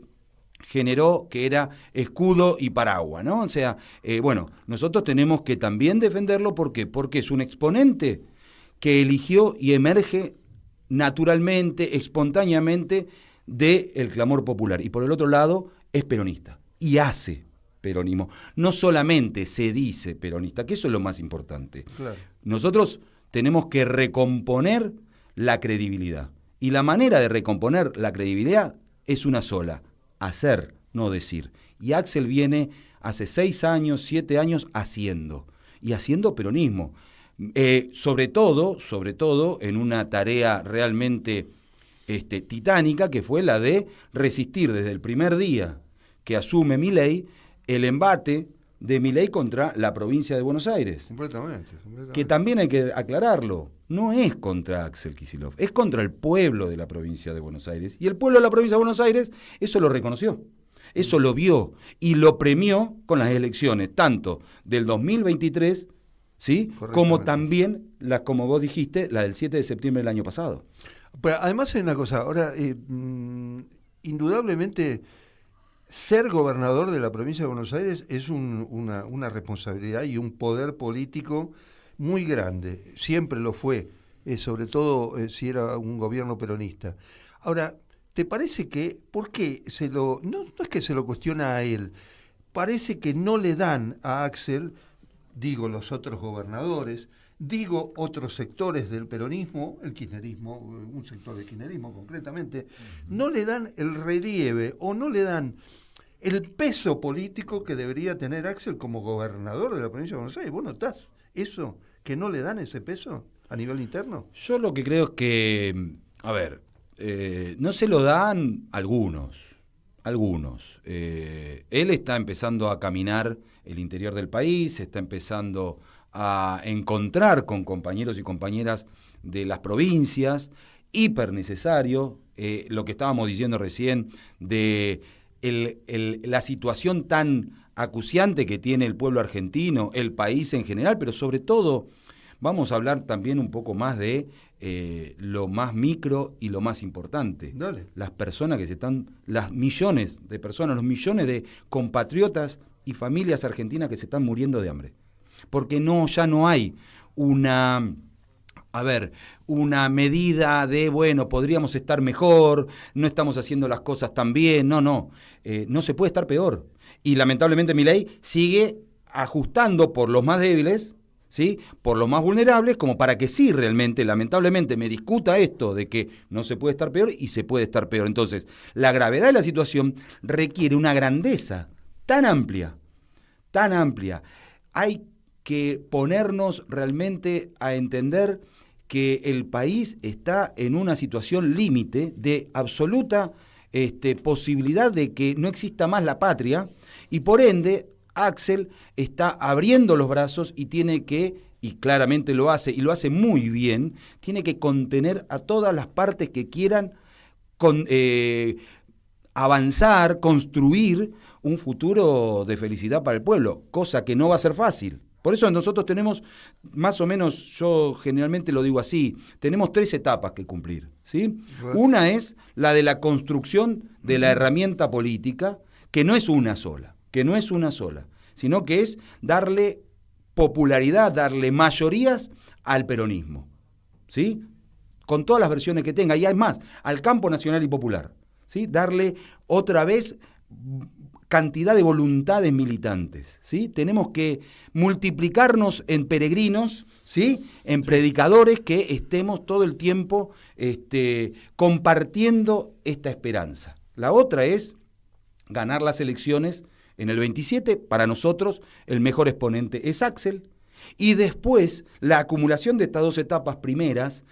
generó, que era escudo y paraguas, ¿no? O sea, nosotros tenemos que también defenderlo. ¿Por qué? Porque es un exponente que eligió y emerge naturalmente, espontáneamente, del clamor popular. Y por el otro lado, es peronista y hace peronismo. No solamente se dice peronista, que eso es lo más importante. Claro. Nosotros tenemos que recomponer la credibilidad. Y la manera de recomponer la credibilidad es una sola: hacer, no decir. Y Axel viene hace 6 años, 7 años haciendo peronismo. Sobre todo en una tarea realmente titánica, que fue la de resistir desde el primer día que asume Milei el embate de Milei contra la provincia de Buenos Aires. Completamente. Que también hay que aclararlo, no es contra Axel Kicillof, es contra el pueblo de la provincia de Buenos Aires. Y el pueblo de la provincia de Buenos Aires eso lo reconoció, eso lo vio y lo premió con las elecciones, tanto del 2023, ¿sí? Como también, como vos dijiste, la del 7 de septiembre del año pasado. Pero además hay una cosa, ahora, indudablemente, ser gobernador de la provincia de Buenos Aires es una responsabilidad y un poder político muy grande, siempre lo fue, sobre todo si era un gobierno peronista. Ahora, ¿te parece que, por qué no es que se lo cuestiona a él, parece que no le dan a Axel, digo los otros gobernadores, digo otros sectores del peronismo, el kirchnerismo, un sector del kirchnerismo concretamente, no le dan el relieve o no le dan el peso político que debería tener Axel como gobernador de la provincia de Buenos Aires? ¿Vos notás eso, que no le dan ese peso a nivel interno? Yo lo que creo es que, no se lo dan algunos. Él está empezando a caminar el interior del país, está empezando a encontrar con compañeros y compañeras de las provincias, hiper necesario, lo que estábamos diciendo recién de la situación tan acuciante que tiene el pueblo argentino, el país en general, pero sobre todo vamos a hablar también un poco más de lo más micro y lo más importante. Dale. Las personas las millones de personas, los millones de compatriotas y familias argentinas que se están muriendo de hambre. Porque ya no hay a ver, una medida de, bueno, podríamos estar mejor, no estamos haciendo las cosas tan bien, no se puede estar peor. Y lamentablemente Milei sigue ajustando por los más débiles, ¿sí? Por los más vulnerables, como para que sí realmente, lamentablemente, me discuta esto de que no se puede estar peor y se puede estar peor. Entonces, la gravedad de la situación requiere una grandeza tan amplia. Hay que ponernos realmente a entender que el país está en una situación límite de absoluta posibilidad de que no exista más la patria, y por ende Axel está abriendo los brazos y tiene que, y claramente lo hace, y lo hace muy bien, tiene que contener a todas las partes que quieran avanzar, construir un futuro de felicidad para el pueblo, cosa que no va a ser fácil. Por eso nosotros tenemos, más o menos, yo generalmente lo digo así, tenemos 3 etapas que cumplir, ¿sí? Una es la de la construcción de la herramienta política, que no es una sola, sino que es darle popularidad, darle mayorías al peronismo, ¿sí? Con todas las versiones que tenga, y además al campo nacional y popular, ¿sí? Darle otra vez cantidad de voluntades militantes, ¿sí? Tenemos que multiplicarnos en peregrinos, ¿sí? En predicadores que estemos todo el tiempo compartiendo esta esperanza. La otra es ganar las elecciones en el 27, para nosotros el mejor exponente es Axel, y después la acumulación de estas 2 etapas primeras,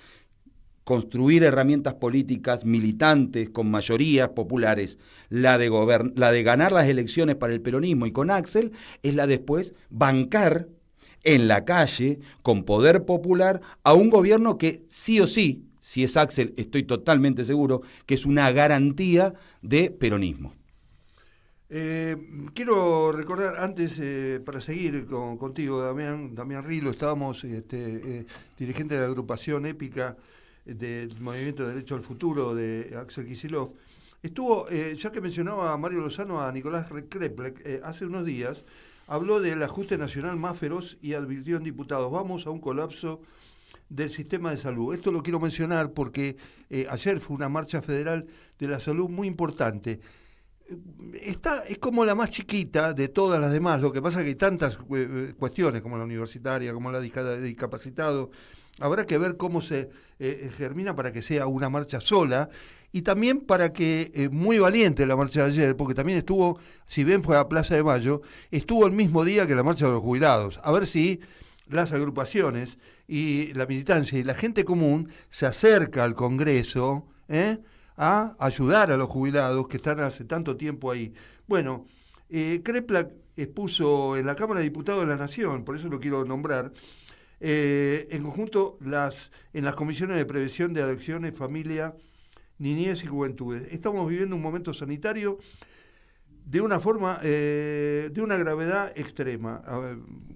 construir herramientas políticas militantes con mayorías populares, la de ganar las elecciones para el peronismo y con Axel, es la después bancar en la calle, con poder popular, a un gobierno que sí o sí, si es Axel, estoy totalmente seguro, que es una garantía de peronismo. Quiero recordar antes, para seguir contigo, Damián Rilo, estábamos dirigente de la agrupación épica del Movimiento de Derecho al Futuro de Axel Kicillof. Estuvo, ya que mencionaba a Mario Lozano, a Nicolás Kreplek, hace unos días, habló del ajuste nacional más feroz y advirtió en diputados, vamos a un colapso del sistema de salud. Esto lo quiero mencionar porque ayer fue una marcha federal de la salud muy importante. Es como la más chiquita de todas las demás, lo que pasa es que hay tantas cuestiones como la universitaria, como la de discapacitado. Habrá que ver cómo se germina para que sea una marcha sola, y también para que, muy valiente la marcha de ayer, porque también estuvo, si bien fue a Plaza de Mayo, estuvo el mismo día que la marcha de los jubilados. A ver si las agrupaciones y la militancia y la gente común se acerca al Congreso, a ayudar a los jubilados que están hace tanto tiempo ahí. Bueno, Kreplak expuso en la Cámara de Diputados de la Nación, por eso lo quiero nombrar, en conjunto en las comisiones de prevención de adicciones, familia, niñez y juventudes. Estamos viviendo un momento sanitario de una forma, de una gravedad extrema.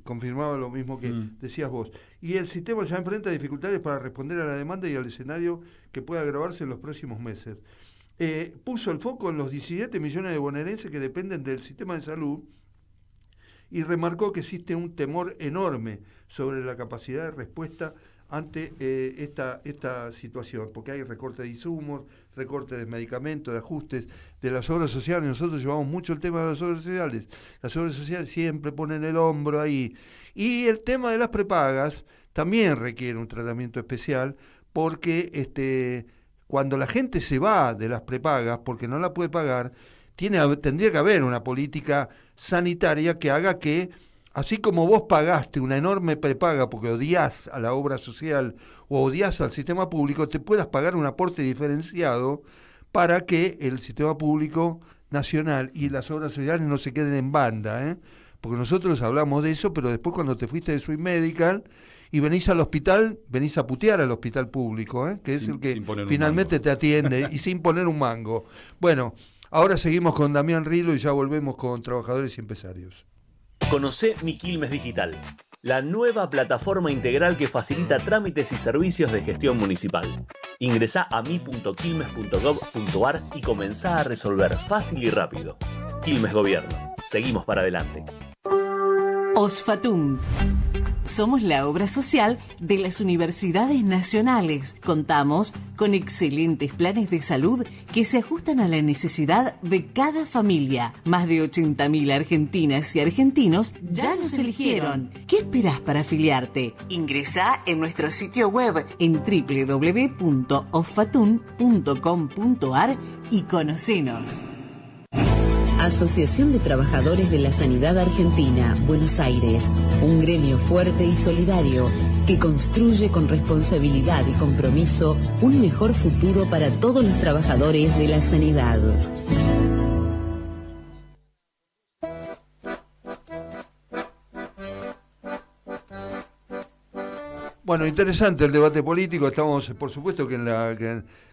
Confirmaba lo mismo que decías vos. Y el sistema ya enfrenta dificultades para responder a la demanda y al escenario que puede agravarse en los próximos meses. Puso el foco en los 17 millones de bonaerenses que dependen del sistema de salud y remarcó que existe un temor enorme sobre la capacidad de respuesta ante esta situación, porque hay recorte de insumos, recorte de medicamentos, de ajustes, de las obras sociales. Nosotros llevamos mucho el tema de las obras sociales. Las obras sociales siempre ponen el hombro ahí. Y el tema de las prepagas también requiere un tratamiento especial, porque cuando la gente se va de las prepagas porque no la puede pagar, tendría que haber una política sanitaria que haga que, así como vos pagaste una enorme prepaga porque odias a la obra social o odias al sistema público, te puedas pagar un aporte diferenciado para que el sistema público nacional y las obras sociales no se queden en banda, porque nosotros hablamos de eso, pero después cuando te fuiste de Swiss Medical y venís al hospital, venís a putear al hospital público, que es el que finalmente te atiende y sin poner un mango. Bueno, ahora seguimos con Damián Rilo y ya volvemos con Trabajadores y Empresarios. Conocé Mi Quilmes Digital, la nueva plataforma integral que facilita trámites y servicios de gestión municipal. Ingresá a mi.quilmes.gov.ar y comenzá a resolver fácil y rápido. Quilmes Gobierno. Seguimos para adelante. Osfatum. Somos la obra social de las universidades nacionales. Contamos con excelentes planes de salud que se ajustan a la necesidad de cada familia. Más de 80.000 argentinas y argentinos ya nos eligieron. ¿Qué esperás para afiliarte? Ingresá en nuestro sitio web en www.offatun.com.ar y conocenos. Asociación de Trabajadores de la Sanidad Argentina, Buenos Aires, un gremio fuerte y solidario que construye con responsabilidad y compromiso un mejor futuro para todos los trabajadores de la sanidad. Bueno, interesante el debate político. Estamos, por supuesto, que en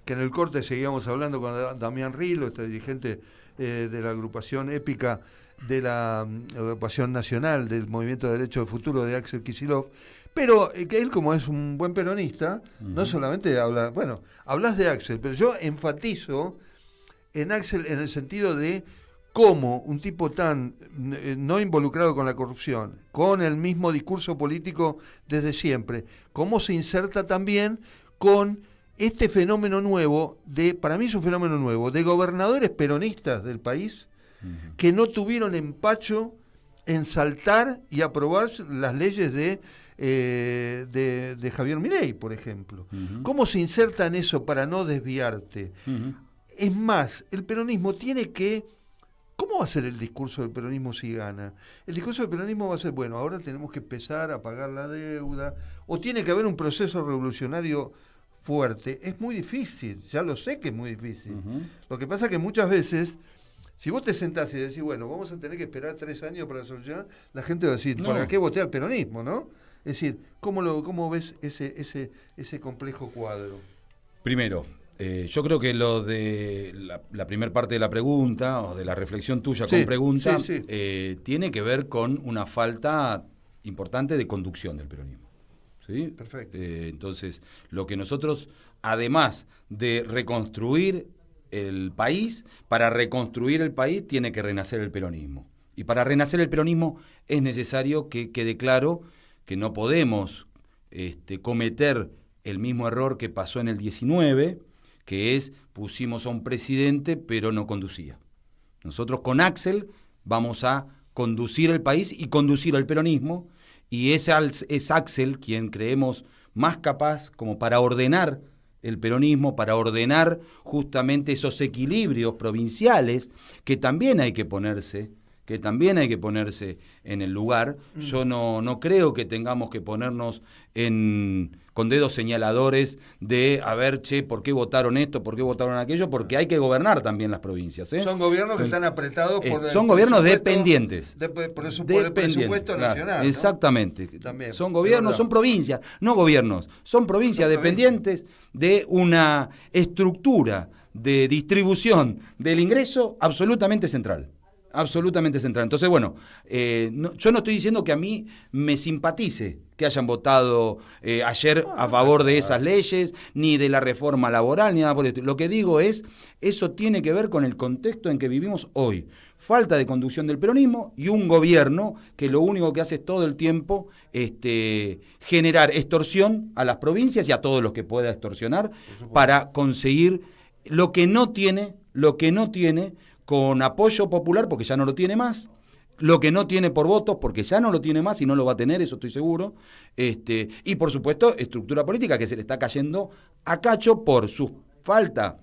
el corte seguíamos hablando con Damián Rilo, este dirigente de la agrupación épica de la agrupación nacional del Movimiento de Derecho del Futuro de Axel Kicillof, pero que él, como es un buen peronista, no solamente habla, bueno, hablas de Axel, pero yo enfatizo en Axel en el sentido de cómo un tipo tan no involucrado con la corrupción, con el mismo discurso político desde siempre, cómo se inserta también con este fenómeno nuevo, para mí es un fenómeno nuevo, de gobernadores peronistas del país que no tuvieron empacho en saltar y aprobar las leyes de Javier Milei, por ejemplo. ¿Cómo se inserta en eso para no desviarte? Es más, el peronismo tiene que... ¿Cómo va a ser el discurso del peronismo si gana? El discurso del peronismo va a ser, bueno, ahora tenemos que empezar a pagar la deuda, o tiene que haber un proceso revolucionario fuerte. Es muy difícil, ya lo sé que es muy difícil. Lo que pasa es que muchas veces, si vos te sentás y decís, bueno, vamos a tener que esperar 3 años para solucionar, la gente va a decir, ¿para qué voté al peronismo, no? Es decir, ¿cómo ves ese complejo cuadro? Primero, yo creo que lo de la primera parte de la pregunta, o de la reflexión tuya con pregunta, tiene que ver con una falta importante de conducción del peronismo. ¿Sí? Perfecto. Entonces, lo que nosotros, además de reconstruir el país, para reconstruir el país tiene que renacer el peronismo. Y para renacer el peronismo es necesario que quede claro que no podemos cometer el mismo error que pasó en el 19, que es pusimos a un presidente pero no conducía. Nosotros con Axel vamos a conducir el país y conducir al peronismo, y es Axel quien creemos más capaz como para ordenar el peronismo, para ordenar justamente esos equilibrios provinciales que también hay que ponerse en el lugar. Yo no creo que tengamos que ponernos con dedos señaladores de, a ver, ¿por qué votaron esto? ¿Por qué votaron aquello? Porque hay que gobernar también las provincias. Son gobiernos que están apretados por son gobiernos dependientes. Por el presupuesto nacional. ¿no? Exactamente. También, son gobiernos, son provincias, no gobiernos. Son provincias dependientes de una estructura de distribución del ingreso absolutamente central. Absolutamente central. Entonces, bueno, yo no estoy diciendo que a mí me simpatice que hayan votado ayer a favor de esas leyes, ni de la reforma laboral, ni nada por esto. Lo que digo es, eso tiene que ver con el contexto en que vivimos hoy. Falta de conducción del peronismo y un gobierno que lo único que hace es todo el tiempo generar extorsión a las provincias y a todos los que pueda extorsionar para conseguir lo que no tiene con apoyo popular, porque ya no lo tiene más, lo que no tiene por votos, porque ya no lo tiene más y no lo va a tener, eso estoy seguro, y por supuesto estructura política que se le está cayendo a cacho por su falta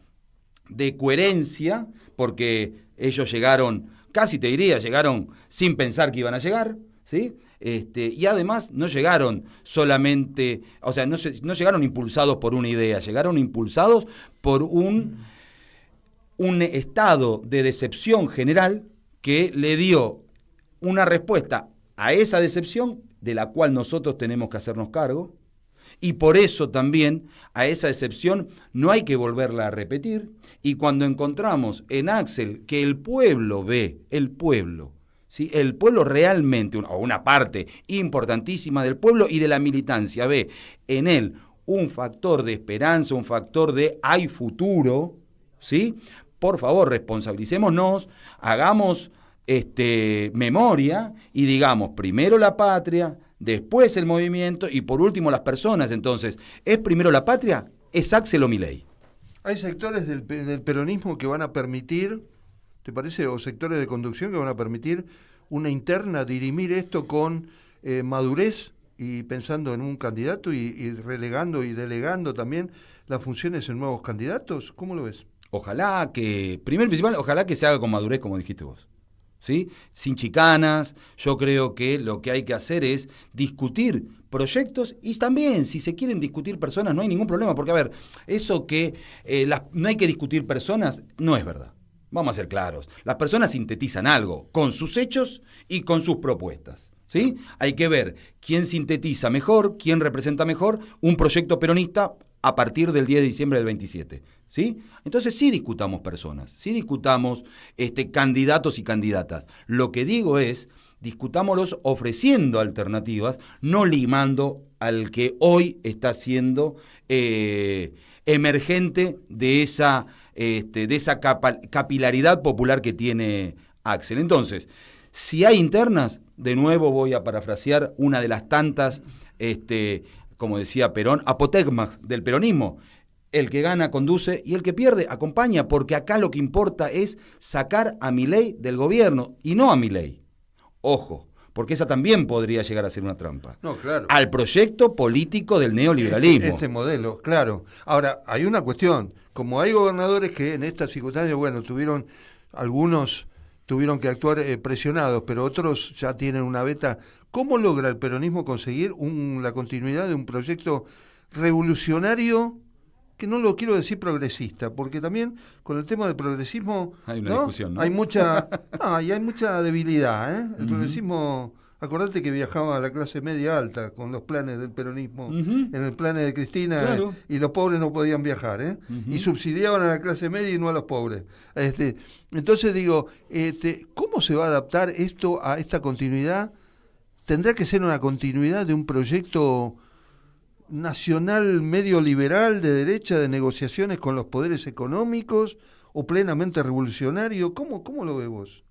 de coherencia, porque ellos llegaron, casi te diría, llegaron sin pensar que iban a llegar, ¿sí? Y además no llegaron solamente, o sea, no llegaron impulsados por una idea, llegaron impulsados por un estado de decepción general que le dio una respuesta a esa decepción de la cual nosotros tenemos que hacernos cargo, y por eso también a esa decepción no hay que volverla a repetir, y cuando encontramos en Axel que el pueblo ve, ¿sí? El pueblo realmente, o una parte importantísima del pueblo y de la militancia ve en él un factor de esperanza, un factor de hay futuro, ¿sí? Por favor, responsabilicémonos, hagamos memoria y digamos primero la patria, después el movimiento y por último las personas. Entonces, ¿es primero la patria? ¿Es Axel o Milei? Hay sectores del peronismo que van a permitir, ¿te parece? O sectores de conducción que van a permitir una interna, dirimir esto con madurez y pensando en un candidato y relegando y delegando también las funciones en nuevos candidatos. ¿Cómo lo ves? Ojalá que, primero y principal, ojalá que se haga con madurez, como dijiste vos. ¿Sí? Sin chicanas. Yo creo que lo que hay que hacer es discutir proyectos y también, si se quieren discutir personas, no hay ningún problema, porque a ver, eso que no hay que discutir personas, no es verdad. Vamos a ser claros. Las personas sintetizan algo con sus hechos y con sus propuestas. ¿Sí? Hay que ver quién sintetiza mejor, quién representa mejor un proyecto peronista a partir del 10 de diciembre del 27. ¿Sí? Entonces sí discutamos personas, sí discutamos candidatos y candidatas. Lo que digo es, discutámoslos ofreciendo alternativas, no limando al que hoy está siendo emergente de esa capilaridad popular que tiene Axel. Entonces, si hay internas, de nuevo voy a parafrasear una de las tantas, como decía Perón, apotegmas del peronismo. El que gana conduce y el que pierde acompaña, porque acá lo que importa es sacar a Milei del gobierno y no a Milei. Ojo, porque esa también podría llegar a ser una trampa. No, claro. Al proyecto político del neoliberalismo. Este modelo, claro. Ahora, hay una cuestión. Como hay gobernadores que en estas circunstancias, algunos tuvieron que actuar presionados, pero otros ya tienen una veta. ¿Cómo logra el peronismo conseguir la continuidad de un proyecto revolucionario? Que no lo quiero decir progresista, porque también con el tema del progresismo hay una discusión, ¿no? Hay mucha debilidad, ¿eh? El progresismo, acordate que viajaba a la clase media alta con los planes del peronismo, en el plan de Cristina, claro. Y los pobres no podían viajar, ¿eh? Y subsidiaban a la clase media y no a los pobres. Entonces digo, ¿cómo se va a adaptar esto a esta continuidad? ¿Tendrá que ser una continuidad de un proyecto nacional medio liberal de derecha, de negociaciones con los poderes económicos, o plenamente revolucionario? ¿Cómo lo ves vos?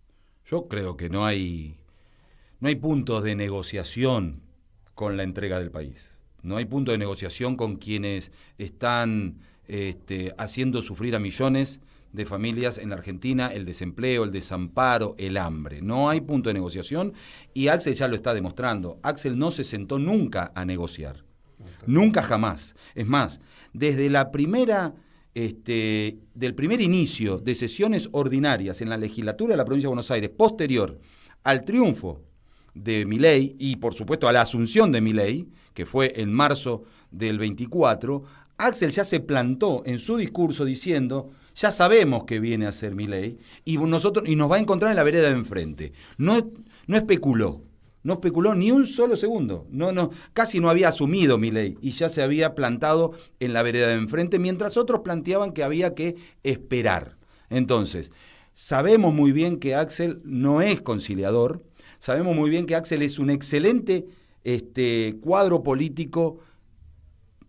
Yo creo que no hay puntos de negociación con la entrega del país. No hay punto de negociación con quienes están haciendo sufrir a millones de familias en la Argentina, el desempleo, el desamparo, el hambre. No hay punto de negociación y Axel ya lo está demostrando. Axel no se sentó nunca a negociar. Nunca jamás. Es más, desde del primer inicio de sesiones ordinarias en la legislatura de la provincia de Buenos Aires, posterior al triunfo de Milei y por supuesto a la asunción de Milei, que fue en marzo del 24, Axel ya se plantó en su discurso diciendo: ya sabemos que viene a ser Milei y nos va a encontrar en la vereda de enfrente. No especuló ni un solo segundo. Casi no había asumido Milei y ya se había plantado en la vereda de enfrente, mientras otros planteaban que había que esperar. Entonces, sabemos muy bien que Axel no es conciliador, sabemos muy bien que Axel es un excelente cuadro político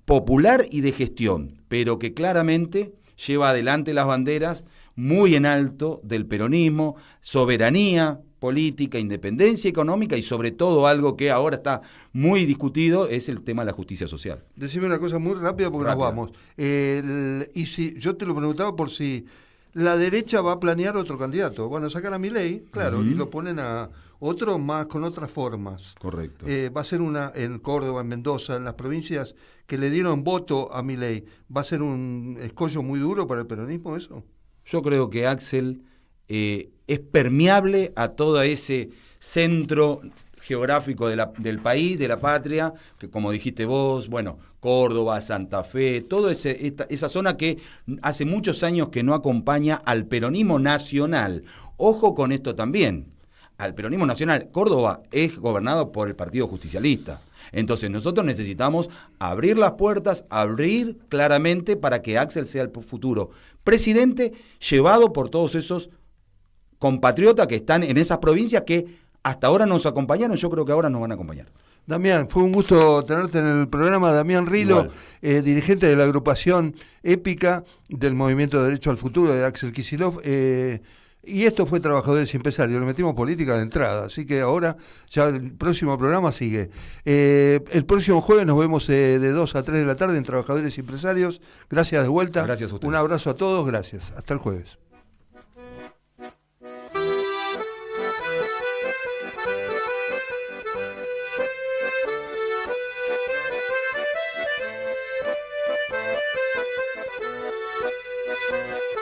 popular y de gestión, pero que claramente lleva adelante las banderas muy en alto del peronismo, soberanía política, independencia económica y sobre todo algo que ahora está muy discutido es el tema de la justicia social. Decime una cosa muy rápida porque nos vamos. Y si yo te lo preguntaba por si la derecha va a planear otro candidato. Bueno, sacan a Milei, claro, y lo ponen a otro más con otras formas. Correcto. Va a ser una en Córdoba, en Mendoza, en las provincias que le dieron voto a Milei. ¿Va a ser un escollo muy duro para el peronismo eso? Yo creo que Axel es permeable a todo ese centro geográfico del país, de la patria, que como dijiste vos, Córdoba, Santa Fe, toda esa zona que hace muchos años que no acompaña al peronismo nacional. Ojo con esto también, al peronismo nacional. Córdoba es gobernado por el Partido Justicialista. Entonces nosotros necesitamos abrir las puertas, abrir claramente para que Axel sea el futuro presidente, llevado por todos esos compatriotas que están en esas provincias que hasta ahora nos acompañaron. Yo creo que ahora nos van a acompañar. Damián, fue un gusto tenerte en el programa. Damián Rilo, dirigente de la agrupación épica del Movimiento de Derecho al Futuro de Axel Kicillof. Y esto fue Trabajadores y Empresarios, le metimos política de entrada, así que ahora ya el próximo programa sigue. El próximo jueves nos vemos de 2 a 3 de la tarde en Trabajadores y Empresarios. Gracias de vuelta. Gracias a ustedes. Un abrazo a todos, gracias. Hasta el jueves. Thank you.